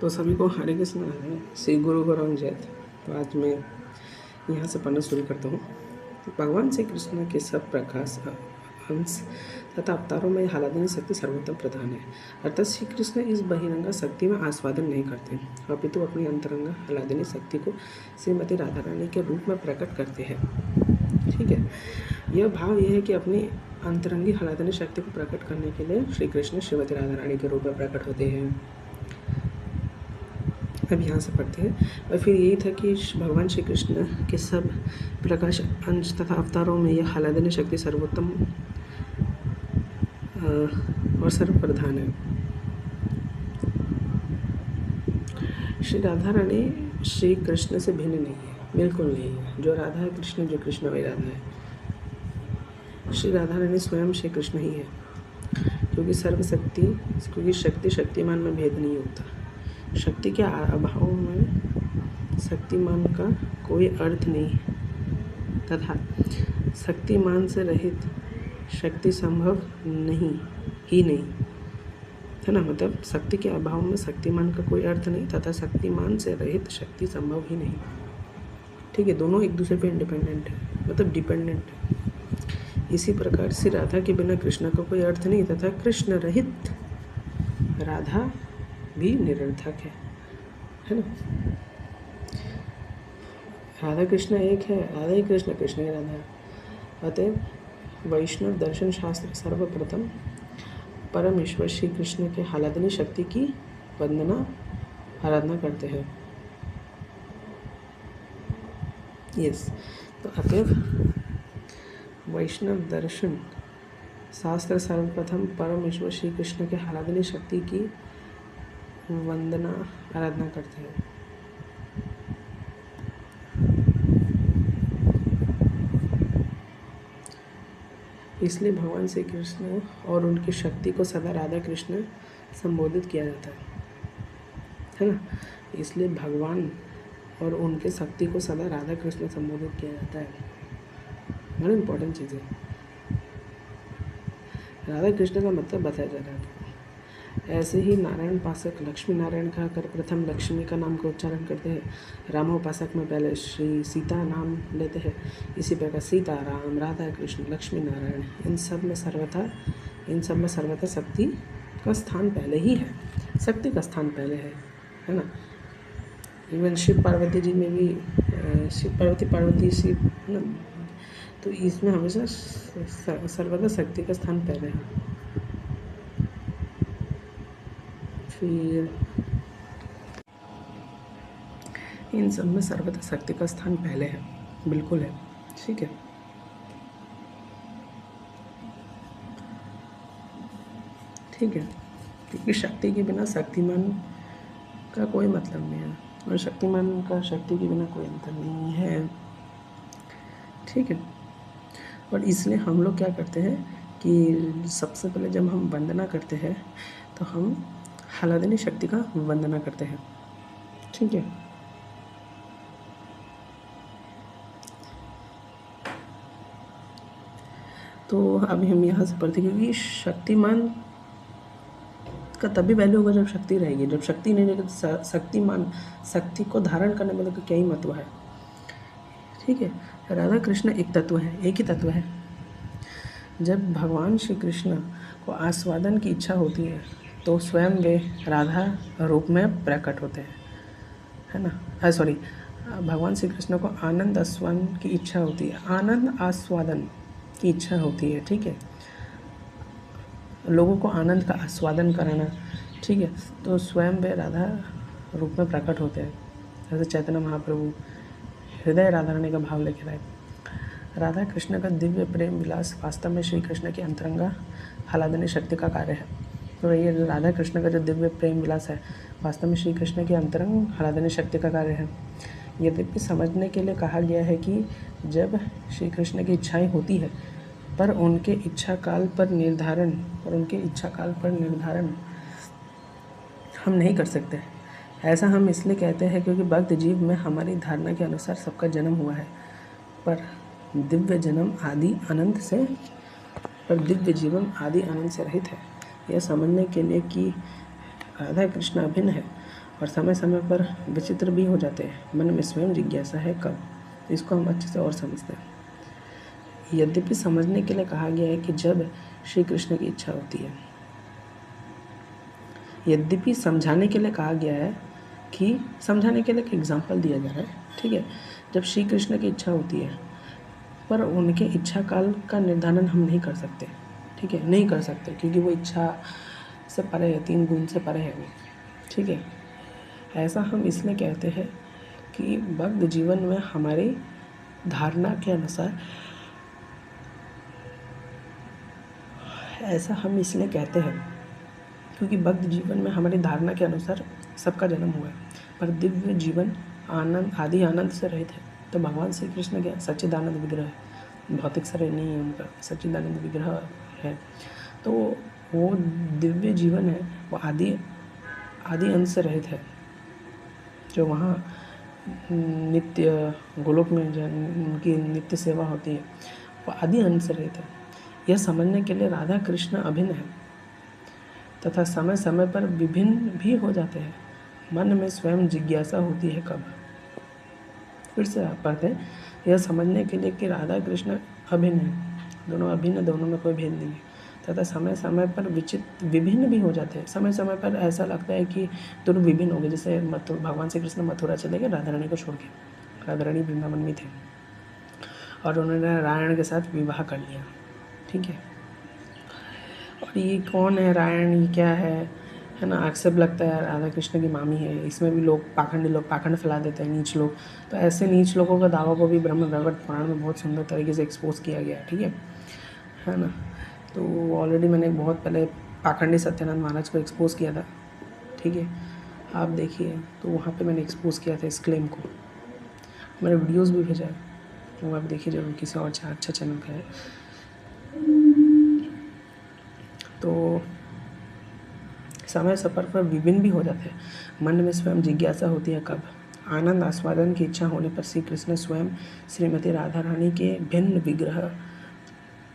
तो सभी को हरे कृष्ण है, श्री गुरु गौरंग जयत। तो आज मैं यहाँ से पढ़ना शुरू करता हूँ। भगवान श्री कृष्ण के सब प्रकाश अंश तथा अवतारों में आह्लादनी शक्ति सर्वोत्तम प्रधान है। अर्थात श्री कृष्ण इस बहिरंगा शक्ति में आस्वादन नहीं करते, अपितु अपनी अंतरंगा आह्लादनी शक्ति को श्रीमती राधा रानी के रूप में प्रकट करते हैं। ठीक है, यह भाव यह है कि अपनी अंतरंगी आह्लादनी शक्ति को प्रकट करने के लिए श्री कृष्ण श्रीमती राधा रानी के रूप में प्रकट होते हैं। अब यहाँ से पढ़ते हैं। और फिर यही था कि भगवान श्री कृष्ण के सब प्रकाश अंश तथा अवतारों में यह आह्लादनी शक्ति सर्वोत्तम और सर्वप्रधान है। श्री राधा रानी श्री कृष्ण से भिन्न नहीं है, बिल्कुल नहीं है। जो राधा है कृष्ण, जो कृष्ण वही राधा है। श्री राधा रानी स्वयं श्री कृष्ण ही है, क्योंकि शक्ति शक्तिमान में भेद नहीं होता। शक्ति के अभाव में शक्तिमान का कोई अर्थ नहीं तथा शक्तिमान से रहित शक्ति संभव नहीं है ना। मतलब शक्ति के अभाव में शक्तिमान का कोई अर्थ नहीं तथा शक्तिमान से रहित शक्ति संभव ही नहीं। ठीक है, दोनों एक दूसरे पे इंडिपेंडेंट है, मतलब डिपेंडेंट है। इसी प्रकार से राधा के बिना कृष्ण का कोई अर्थ नहीं तथा कृष्ण रहित राधा भी निरर्थक है ना। राधा कृष्ण एक है, राधा ही कृष्ण, कृष्ण ही राधा है। अतः वैष्णव दर्शन शास्त्र सर्वप्रथम परम ईश्वर श्री कृष्ण के आह्लादनी शक्ति की वंदना आराधना करते हैं। यस, तो अतः वैष्णव दर्शन शास्त्र सर्वप्रथम परम ईश्वर श्री कृष्ण के आह्लादनी शक्ति की वंदना आराधना करते हैं। इसलिए भगवान श्री कृष्ण और उनकी शक्ति को सदा राधा कृष्ण संबोधित किया जाता है ना। इसलिए भगवान और उनके शक्ति को सदा राधा कृष्ण संबोधित किया जाता है। बड़ा इम्पोर्टेंट चीज़ है। राधा कृष्ण का मतलब बताया जा रहा है। ऐसे ही नारायण उपासक लक्ष्मी नारायण कहकर प्रथम लक्ष्मी का नाम का उच्चारण करते हैं। रामोपासक में पहले श्री सीता नाम लेते हैं। इसी प्रकार सीता, राम, राधा कृष्ण, लक्ष्मी नारायण, इन सब में सर्वथा शक्ति का स्थान पहले ही है। शक्ति का स्थान पहले है ना। इवन शिव पार्वती जी में भी शिव पार्वती शिव ना, तो इसमें हमेशा सर्वथा शक्ति का स्थान पहले है। फिर इन सब में सर्वथा शक्ति का स्थान पहले है, बिल्कुल है। ठीक है, ठीक है, क्योंकि शक्ति के बिना शक्तिमान का कोई मतलब नहीं है और शक्तिमान का शक्ति के बिना कोई अंतर नहीं है। ठीक है, और इसलिए हम लोग क्या करते हैं कि सबसे पहले जब हम वंदना करते हैं तो हम आह्लादनी शक्ति का वंदना करते हैं। ठीक है, तो अभी हम यहाँ से पढ़ते हैं क्योंकि शक्तिमान का तभी वैल्यू होगा जब शक्ति रहेगी। जब शक्ति नहीं रहेगी तो शक्ति को धारण करने में तो क्या ही महत्व है। ठीक है, राधा कृष्ण एक ही तत्व है। जब भगवान श्री कृष्ण को आस्वादन की इच्छा होती है तो स्वयं वे राधा रूप में प्रकट होते हैं, है ना। भगवान श्री कृष्ण को आनंद आस्वादन की इच्छा होती है, आनंद आस्वादन की इच्छा होती है। ठीक है, लोगों को आनंद का आस्वादन कराना। ठीक है, तो स्वयं वे राधा रूप में प्रकट होते हैं। जैसे चैतन्य महाप्रभु हृदय राधा रानी का भाव लेकर आए। राधा कृष्ण का दिव्य प्रेम विलास वास्तव में श्री कृष्ण की अंतरंगा आह्लादनी शक्ति का कार्य है। तो ये राधा कृष्ण का जो दिव्य प्रेम विलास है वास्तव में श्री कृष्ण की अंतरंग आह्लादनी शक्ति का कार्य है। यद्यपि समझने के लिए कहा गया है कि जब श्री कृष्ण की इच्छाएं होती है पर उनके इच्छा काल पर निर्धारण हम नहीं कर सकते। ऐसा हम इसलिए कहते हैं क्योंकि भक्त जीव में हमारी धारणा के अनुसार सबका जन्म हुआ है, पर दिव्य जीवन आदि आनंद से रहित है। यह समझने के लिए कि राधा कृष्ण अभिन्न है और समय समय पर विचित्र भी हो जाते हैं। मन में स्वयं जिज्ञासा है कब, इसको हम अच्छे से और समझते हैं। यद्यपि समझने के लिए कहा गया है कि जब श्री कृष्ण की इच्छा होती है, यद्यपि समझाने के लिए कहा गया है कि समझाने के लिए एक एग्जाम्पल दिया जा रहा है, ठीक है। जब श्री कृष्ण की इच्छा होती है, पर उनके इच्छा काल का निर्धारण हम नहीं कर सकते, ठीक है, नहीं कर सकते, क्योंकि वो इच्छा से परे है, 3 गुण से परे है वो, ठीक है। ऐसा हम इसलिए कहते हैं कि भक्त जीवन में हमारी धारणा के अनुसार, ऐसा हम इसलिए कहते हैं क्योंकि भक्त जीवन में हमारी धारणा के अनुसार सबका जन्म हुआ है, पर दिव्य जीवन आनंद आदि आनंद से रहित है। तो भगवान श्री कृष्ण के सच्चिदानंद विग्रह है, भौतिक शरीर नहीं है उनका, सच्चिदानंद विग्रह है। तो वो दिव्य जीवन है, वो आदि अंत से रहित है। जो वहाँ नित्य गोलोक में जो उनकी नित्य सेवा होती है, वो आदि अंत से रहित है। यह समझने के लिए राधा कृष्ण अभिन्न है तथा समय समय पर विभिन्न भी हो जाते हैं। मन में स्वयं जिज्ञासा होती है कब, फिर से आप पढ़ते हैं, यह समझने के लिए कि राधा कृष्ण अभिन्न है, दोनों अभिन्न, दोनों में कोई भेद नहीं है, तथा समय समय पर विभिन्न भी हो जाते हैं। समय समय पर ऐसा लगता है कि दोनों विभिन्न हो गए। जैसे भगवान श्री कृष्ण मथुरा चले गए राधा रानी को छोड़ के, राधा रानी वृंदावन में थे और उन्होंने नारायण के साथ विवाह कर लिया, ठीक है। और ये कौन है रायण, ये क्या है ना, आक्षेप लगता है राधा कृष्ण की मामी है। इसमें भी लोग पाखंड फैला देते हैं, नीच लोग। तो ऐसे नीच लोगों का दावा को भी ब्रह्म वैवर्त पुराण में बहुत सुंदर तरीके से एक्सपोज किया गया है, ठीक है ना। तो ऑलरेडी मैंने बहुत पहले पाखंडी सत्यानंद महाराज को एक्सपोज किया था, ठीक है, आप देखिए। तो वहाँ पे मैंने एक्सपोज किया था इस क्लेम को, मैंने वीडियोस भी भेजा है, वो आप देखिए जरूर, किसी और अच्छा चैनल का है। तो समय सफर पर विभिन्न भी हो जाते हैं। मन में स्वयं जिज्ञासा होती है कब, आनंद आस्वादन की इच्छा होने पर श्री कृष्ण स्वयं श्रीमती राधा रानी के भिन्न विग्रह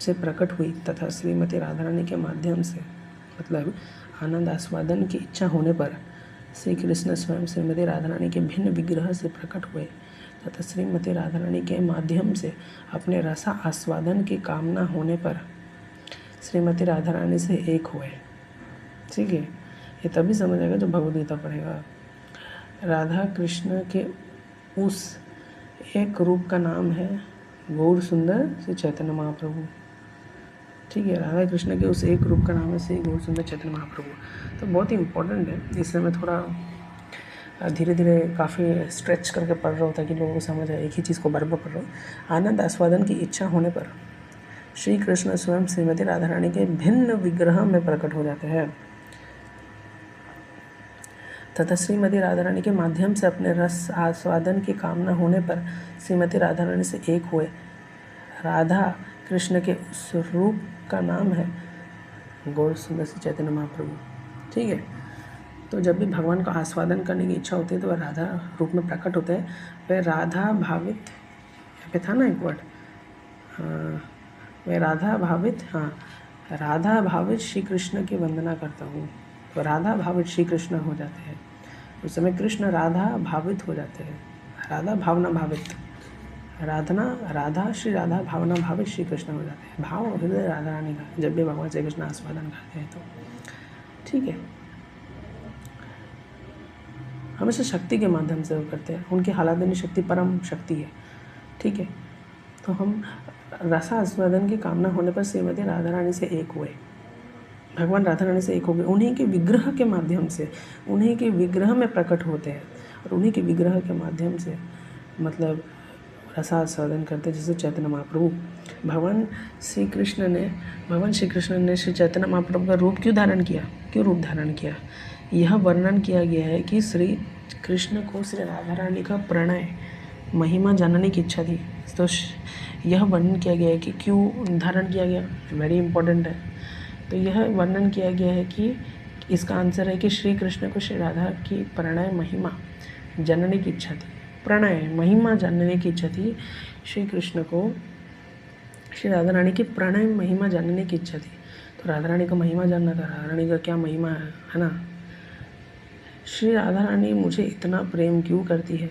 से प्रकट हुई तथा श्रीमती राधा रानी के माध्यम से, मतलब आनंद आस्वादन की इच्छा होने पर श्री कृष्ण स्वयं श्रीमती राधा रानी के भिन्न विग्रह से प्रकट हुए तथा श्रीमती राधा रानी के माध्यम से अपने रसा आस्वादन की कामना होने पर श्रीमती राधा रानी से एक हुए, ठीक है। ये तभी समझ आएगा जब भगवद्गीता पढ़ेगा। राधा कृष्ण के उस एक रूप का नाम है गौर सुंदर श्री चैतन्य महाप्रभु, ठीक है। राधा कृष्ण के उस एक रूप का नाम है श्री गौर सुंदर चैतन्य महाप्रभु। तो बहुत ही इम्पोर्टेंट है, इसलिए मैं थोड़ा धीरे धीरे काफ़ी स्ट्रेच करके पढ़ रहा हूँ ताकि लोगों को समझ आए, एक ही चीज़ को बार बार पढ़ रहा हूँ। आनंद आस्वादन की इच्छा होने पर श्री कृष्ण स्वयं श्रीमती राधा रानी के भिन्न विग्रह में प्रकट हो जाते हैं तथा श्रीमती राधा रानी के माध्यम से अपने रस आस्वादन की कामना होने पर श्रीमती राधा रानी से एक हुए। राधा कृष्ण के उस रूप का नाम है गौर सुंदर श्री चैतन्य महाप्रभु, ठीक है। तो जब भी भगवान को आस्वादन करने की इच्छा होती है तो वह राधा रूप में प्रकट होते हैं। वह राधा भावित, यहाँ पे था ना एक वर्ड, मैं राधा भावित श्री कृष्ण की वंदना करता हूँ। तो राधा भावित श्री कृष्ण हो जाते हैं, उस समय कृष्ण राधा भावित हो जाते हैं, राधा भावना भावित, राधा श्री राधा भावना भावित श्री कृष्ण हो जाते हैं। भाव हृदय राधा रानी का जब भी भगवान श्री कृष्ण आस्वादन करते हैं तो, ठीक है। हमेशा शक्ति के माध्यम से वो करते हैं, उनकी हालादनी शक्ति परम शक्ति है, ठीक है। तो हम रसा आस्वादन की कामना होने पर श्रीमती राधा रानी से एक हुए, भगवान राधा रानी से एक हो गए, उन्हीं के विग्रह के माध्यम से, उन्हीं के विग्रह में प्रकट होते हैं और उन्हीं के विग्रह के माध्यम से मतलब रसा आस्वादन करते हैं। जैसे चैतन्य महाप्रभु, भगवान श्री कृष्ण ने श्री चैतन्य महाप्रभु का रूप क्यों रूप धारण किया, यह वर्णन किया गया है कि श्री कृष्ण को श्री राधा रानी का प्रणय महिमा जानने की इच्छा थी। तो यह वर्णन किया गया है कि क्यों धारण किया गया, वेरी इंपॉर्टेंट है। तो यह वर्णन किया गया है कि इसका आंसर है कि श्री कृष्ण को श्री राधा की प्रणय महिमा जानने की इच्छा थी, प्रणय महिमा जानने की इच्छा थी। श्री कृष्ण को श्री राधा रानी की प्रणय महिमा जानने की इच्छा थी। तो राधा रानी का महिमा जानना था, राधा रानी का क्या महिमा है ना। श्री राधा रानी मुझे इतना प्रेम क्यों करती है?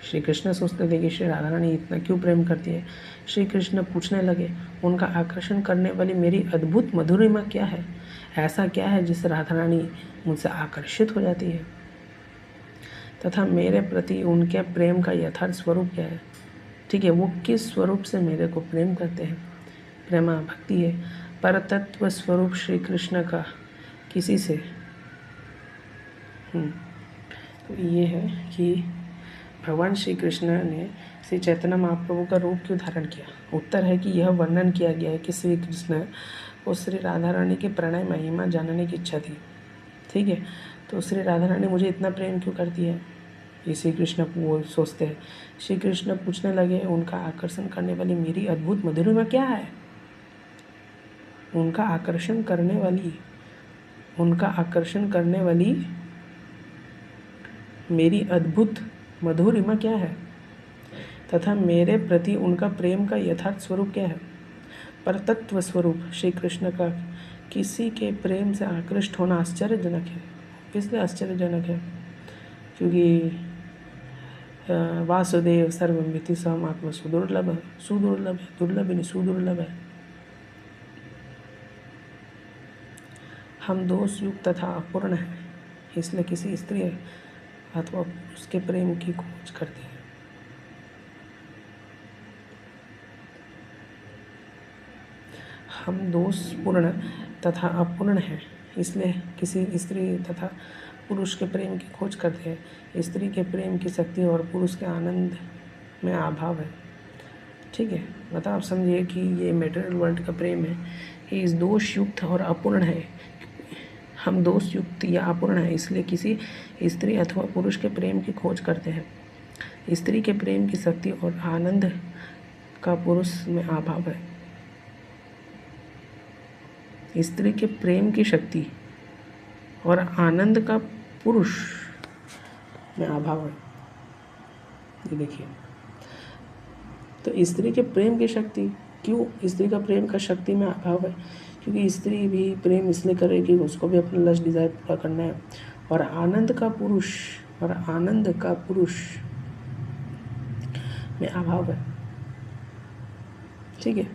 श्री कृष्ण सोचते थे कि श्री राधा रानी इतना क्यों प्रेम करती है। श्री कृष्ण पूछने लगे, उनका आकर्षण करने वाली मेरी अद्भुत मधुरिमा क्या है? ऐसा क्या है जिससे राधा रानी मुझसे आकर्षित हो जाती है? तथा मेरे प्रति उनके प्रेम का यथार्थ स्वरूप क्या है? ठीक है, वो किस स्वरूप से मेरे को प्रेम करते हैं? प्रेमा भक्ति है। परतत्व स्वरूप श्री कृष्ण का किसी से तो ये है कि भगवान श्री कृष्ण ने श्री चैतन्य महाप्रभु का रूप क्यों धारण किया? उत्तर है कि यह वर्णन किया गया है कि श्री कृष्ण को श्री राधा रानी के प्रणय महिमा जानने की इच्छा थी। ठीक है, तो श्री राधा रानी मुझे इतना प्रेम क्यों करती है, ये श्री कृष्ण वो सोचते हैं। श्री कृष्ण पूछने लगे, उनका आकर्षण करने वाली मेरी अद्भुत मधुरिमा क्या है? उनका आकर्षण करने वाली मेरी अद्भुत मधुरिमा क्या है? तथा मेरे प्रति उनका प्रेम का यथार्थ स्वरूप क्या है? परतत्व स्वरूप श्री कृष्ण का किसी के प्रेम से आकृष्ट होना आश्चर्यजनक है। इसलिए आश्चर्यजनक है क्योंकि वासुदेव सर्वमिति सहमात्मा सुदुर्लभ है, दुर्लभ नहीं सुदुर्लभ है। हम दोष युक्त तथा अपूर्ण हैं, इसलिए किसी स्त्री अथवा उसके प्रेम की खोज करते हैं। हम दोषपूर्ण तथा अपूर्ण हैं, इसलिए किसी स्त्री तथा पुरुष के प्रेम की खोज करते हैं। स्त्री के प्रेम की शक्ति और पुरुष के आनंद में अभाव है। ठीक है, मतलब आप समझिए कि ये मटेरियल वर्ल्ड का प्रेम है, ये इस दोष युक्त और अपूर्ण है। हम दोष युक्त या अपूर्ण है, इसलिए किसी स्त्री अथवा पुरुष के प्रेम की खोज करते हैं। स्त्री के प्रेम की शक्ति और आनंद का पुरुष में अभाव है। स्त्री के प्रेम की शक्ति और आनंद का पुरुष में अभाव है। ये देखिए, तो स्त्री के प्रेम की शक्ति, क्यों स्त्री का प्रेम का शक्ति में अभाव है? क्योंकि स्त्री भी प्रेम इसलिए करेगी, उसको भी अपना लस्ट डिज़ायर पूरा करना है। और आनंद का पुरुष में अभाव है। ठीक है,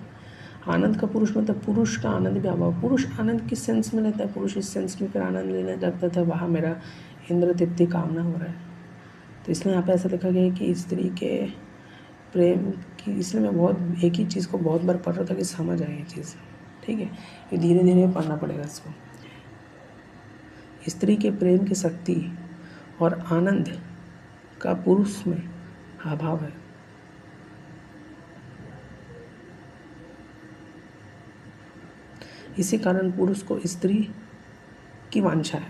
आनंद का पुरुष मतलब पुरुष का आनंद भी अभाव। पुरुष आनंद किस सेंस में लेता है? पुरुष इस सेंस में फिर आनंद लेने लगता था, वहाँ मेरा इंद्र तृप्ति कामना हो रहा है। तो इसलिए यहाँ पे ऐसा लिखा गया है कि स्त्री के प्रेम की, इसलिए मैं बहुत एक ही चीज़ को बहुत बार पढ़ रहा था कि समझ आए ये चीज़। ठीक है, ये धीरे धीरे पढ़ना पड़ेगा इसको। स्त्री के प्रेम की शक्ति और आनंद का पुरुष में अभाव है। इसी कारण पुरुष को स्त्री की वांछा है।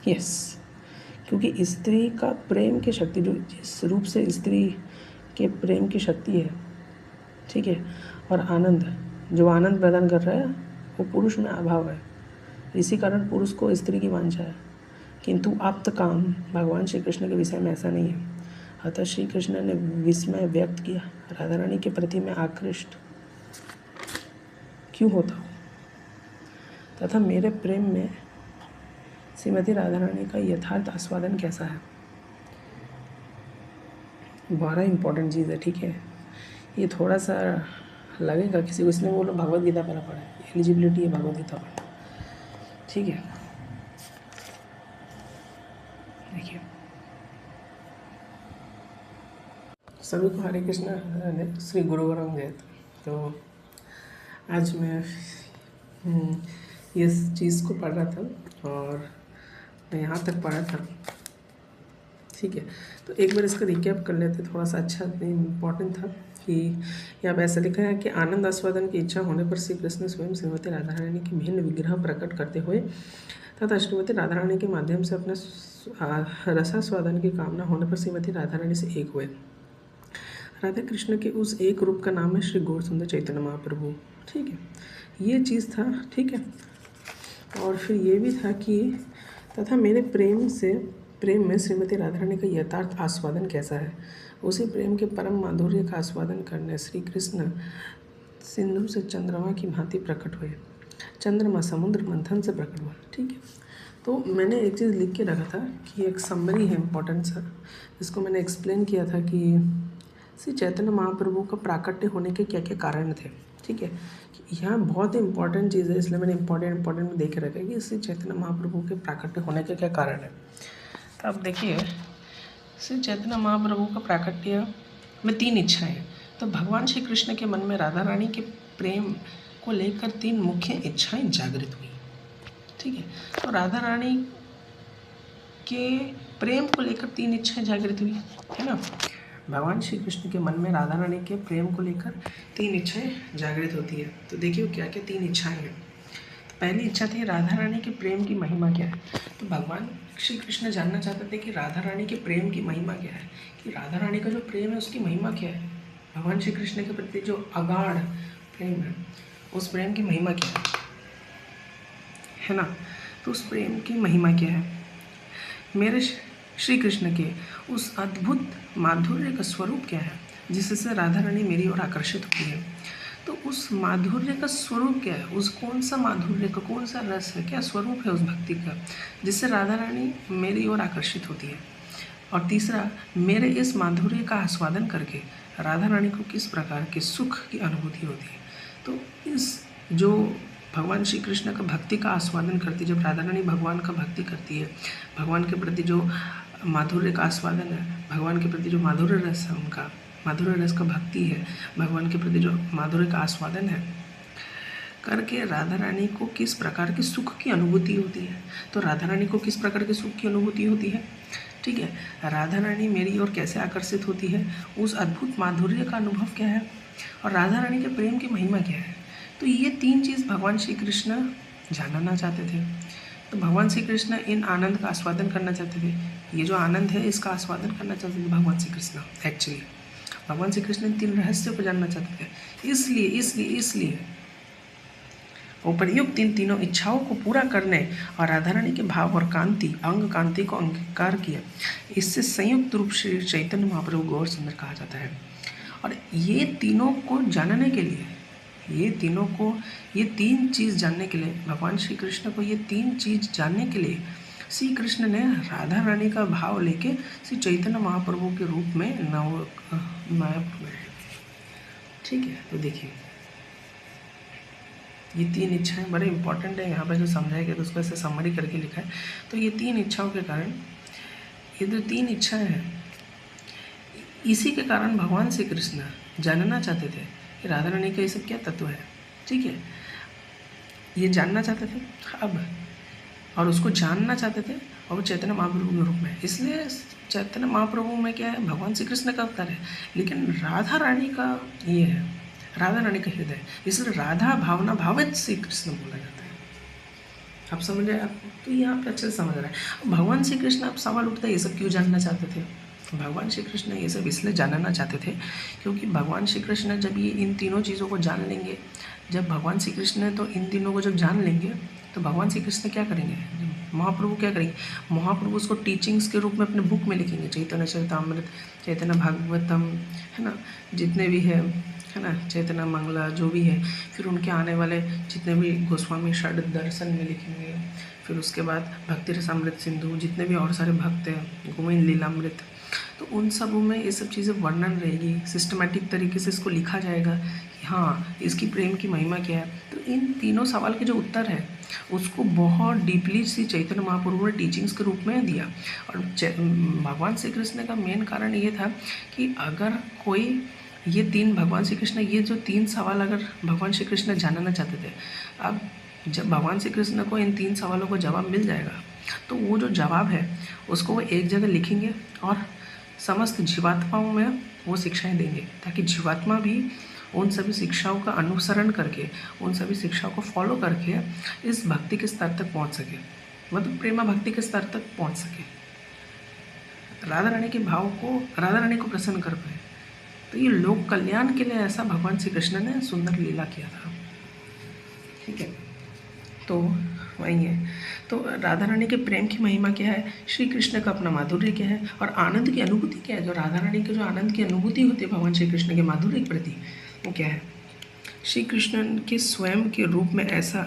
यस, क्योंकि स्त्री का प्रेम की शक्ति, जो जिस रूप से स्त्री के प्रेम की शक्ति है, ठीक है, और आनंद जो आनंद प्रदान कर रहा है, वो पुरुष में अभाव है। इसी कारण पुरुष को स्त्री की वांछा है। किंतु आप्त काम भगवान श्री कृष्ण के विषय में ऐसा नहीं है। अतः श्री कृष्ण ने विस्मय व्यक्त किया, राधा रानी के प्रति मैं आकृष्ट क्यों होता हूँ तथा मेरे प्रेम में श्रीमती राधा रानी का यथार्थ आस्वादन कैसा है। बड़ा इम्पोर्टेंट चीज़ है। ठीक है, ये थोड़ा सा लगेगा किसी को, इसलिए वो लोग भगवद गीता पढ़ा पड़ा है, एलिजिबिलिटी है भगवद गीता पढ़ा। ठीक है, देखिए, सभी को हरे कृष्ण, श्री गुरु ग्रंथ। तो आज मैं इस चीज़ को पढ़ रहा था और मैं यहाँ तक पढ़ा था। ठीक है, तो एक बार इसका रिकैप कर लेते, थोड़ा सा अच्छा इम्पोर्टेंट था कि यहाँ ऐसा लिखा है कि आनंद आस्वादन की इच्छा होने पर श्री कृष्ण स्वयं श्रीमती राधा रानी की भिन्न विग्रह प्रकट करते हुए तथा श्रीमती राधा रानी के माध्यम से अपने रसास्वादन की कामना होने पर श्रीमती राधा रानी से एक हुए। राधा कृष्ण के उस एक रूप का नाम है श्री गौर सुंदर चैतन्य महाप्रभु। ठीक है, ये चीज़ था। ठीक है, और फिर ये भी था कि तथा मेरे प्रेम में श्रीमती राधा रानी का यथार्थ आस्वादन कैसा है। उसी प्रेम के परम माधुर्य का आस्वादन करने श्री कृष्ण सिंधु से चंद्रमा की भांति प्रकट हुए। चंद्रमा समुद्र मंथन से प्रकट हुआ। ठीक है, तो मैंने एक चीज़ लिख के रखा था कि एक समरी है इम्पोर्टेंट सा, जिसको मैंने एक्सप्लेन किया था कि श्री चैतन्य महाप्रभु का प्राकट्य होने के क्या क्या कारण थे। ठीक है, यहाँ बहुत ही इंपॉर्टेंट चीज़ है, इसलिए मैंने इंपॉर्टेंट में देख रखा है कि श्री चैतन्य महाप्रभु के प्राकट्य होने के क्या कारण है। तो अब देखिए, श्री चैतन्य महाप्रभु का प्राकट्य में 3 इच्छाएं हैं। तो भगवान श्री कृष्ण के मन में राधा रानी के प्रेम को लेकर 3 मुख्य इच्छाएं जागृत हुई। ठीक है, तो राधा रानी के प्रेम को लेकर 3 इच्छाएं जागृत हुई, है ना। भगवान श्री कृष्ण के मन में राधा रानी के प्रेम को लेकर 3 इच्छाएं जागृत होती है। तो देखिए क्या क्या 3 इच्छाएं हैं। तो पहली इच्छा थी राधा रानी के प्रेम की महिमा क्या है। तो भगवान श्री कृष्ण जानना चाहते थे कि राधा रानी के प्रेम की महिमा क्या है, कि राधा रानी का जो प्रेम है उसकी महिमा क्या है, भगवान श्री कृष्ण के प्रति जो अगाढ़ प्रेम है उस प्रेम की महिमा क्या है ना। तो उस प्रेम की महिमा क्या है, मेरे श्री कृष्ण के उस अद्भुत माधुर्य का स्वरूप क्या है जिससे राधा रानी मेरी ओर आकर्षित होती है। तो उस माधुर्य का स्वरूप क्या है, उस कौन सा माधुर्य का कौन सा रस है, क्या स्वरूप है उस भक्ति का जिससे राधा रानी मेरी ओर आकर्षित होती है। और तीसरा, मेरे इस माधुर्य का आस्वादन करके राधा रानी को किस प्रकार के सुख की अनुभूति होती है। तो इस जो भगवान श्री कृष्ण का भक्ति का आस्वादन करती, जब राधा रानी भगवान का भक्ति करती है, भगवान के प्रति जो माधुर्य का आस्वादन है, भगवान के प्रति जो माधुर्य रस है, उनका माधुर्य रस का भक्ति है, भगवान के प्रति जो माधुर्य का आस्वादन है करके राधा रानी को किस प्रकार के सुख की अनुभूति होती है। तो राधा रानी को किस प्रकार के सुख की अनुभूति होती है, ठीक है, राधा रानी मेरी ओर कैसे आकर्षित होती है, उस अद्भुत माधुर्य का अनुभव क्या है, और राधा रानी के प्रेम की महिमा क्या है। तो ये 3 चीज़ भगवान श्री कृष्ण जानना चाहते थे। तो भगवान श्री कृष्ण इन आनंद का आस्वादन करना चाहते थे, ये जो आनंद है इसका आस्वादन करना चाहते थे भगवान श्री कृष्ण। एक्चुअली भगवान श्री कृष्ण इन 3 रहस्यों को जानना चाहते थे। इसलिए उपर्युक्त इन तीनों इच्छाओं को पूरा करने और राधा रानी के भाव और कांति अंग कांति को अंगीकार किया, इससे संयुक्त रूप श्री चैतन्य महाप्रभु गौर सुंदर कहा जाता है। और ये तीनों को जानने के लिए, ये 3 चीज़ जानने के लिए, भगवान श्री कृष्ण को ये 3 चीज़ जानने के लिए श्री कृष्ण ने राधा रानी का भाव लेके श्री चैतन्य महाप्रभु के रूप में नायक हुए। ठीक है, तो देखिए ये 3 इच्छाएं बड़े इंपॉर्टेंट है, यहाँ पर जो समझाया गया तो उसको ऐसे समरी करके लिखा है। तो ये 3 इच्छाओं के कारण, ये जो 3 इच्छाएं हैं, इसी के कारण भगवान श्री कृष्ण जानना चाहते थे कि राधा रानी का ये सब क्या तत्व है। ठीक है, ये जानना चाहते थे अब, और उसको जानना चाहते थे, और वो चैतन्य महाप्रभु के रूप में। इसलिए चैतन्य महाप्रभु में क्या है, भगवान श्री कृष्ण का अवतार है, लेकिन राधा रानी का ये है, राधा रानी का हृदय, इसलिए राधा भावना भावित श्री कृष्ण बोला जाता है। आप समझ रहे हैं आपको, तो यहाँ पे अच्छे से समझ रहे हैं। भगवान श्री कृष्ण, आप सवाल उठता है ये सब क्यों जानना चाहते थे। भगवान श्री कृष्ण ये सब इसलिए जानना चाहते थे क्योंकि भगवान श्री कृष्ण जब ये इन तीनों चीज़ों को जान लेंगे, जब भगवान श्री कृष्ण तो इन तीनों को जब जान लेंगे तो भगवान श्री कृष्ण क्या करेंगे, महाप्रभु क्या करेंगे, महाप्रभु उसको टीचिंग्स के रूप में अपने बुक में लिखेंगे, चैतन्य चरितामृत, चैतन्य भागवतम, है ना, जितने भी है ना, चैतन्य मंगला जो भी है, फिर उनके आने वाले जितने भी गोस्वामी षड दर्शन में लिखेंगे, फिर उसके बाद भक्ति रसामृत सिंधु, जितने भी और सारे भक्त हैं, गोविंद लीलामृत, तो उन सब में ये सब चीज़ें वर्णन रहेगी, सिस्टमेटिक तरीके से इसको लिखा जाएगा कि हाँ इसकी प्रेम की महिमा क्या है। तो इन तीनों सवाल के जो उत्तर है उसको बहुत डीपली श्री चैतन्य महाप्रभु ने टीचिंग्स के रूप में दिया। और भगवान श्री कृष्ण का मेन कारण ये था कि अगर कोई ये 3 भगवान श्री कृष्ण, ये जो 3 सवाल अगर भगवान श्री कृष्ण जानना चाहते थे, अब जब भगवान श्री कृष्ण को इन 3 सवालों को जवाब मिल जाएगा तो वो जो जवाब है उसको वो एक जगह लिखेंगे और समस्त जीवात्माओं में वो शिक्षाएं देंगे, ताकि जीवात्मा भी उन सभी शिक्षाओं का अनुसरण करके, उन सभी शिक्षाओं को फॉलो करके इस भक्ति के स्तर तक पहुंच सके, मतलब प्रेमा भक्ति के स्तर तक पहुंच सके, राधा रानी के भाव को, राधा रानी को प्रसन्न कर पाए। तो ये लोक कल्याण के लिए ऐसा भगवान श्री कृष्ण ने सुंदर लीला किया था। ठीक है, तो वही है। तो राधा रानी के प्रेम की महिमा क्या है, श्री कृष्ण का अपना माधुर्य क्या है, और आनंद की अनुभूति क्या है, जो राधा रानी की जो आनंद की अनुभूति होती है भगवान श्री कृष्ण के माधुर्य के प्रति, वो क्या है। श्री कृष्ण के स्वयं के रूप में ऐसा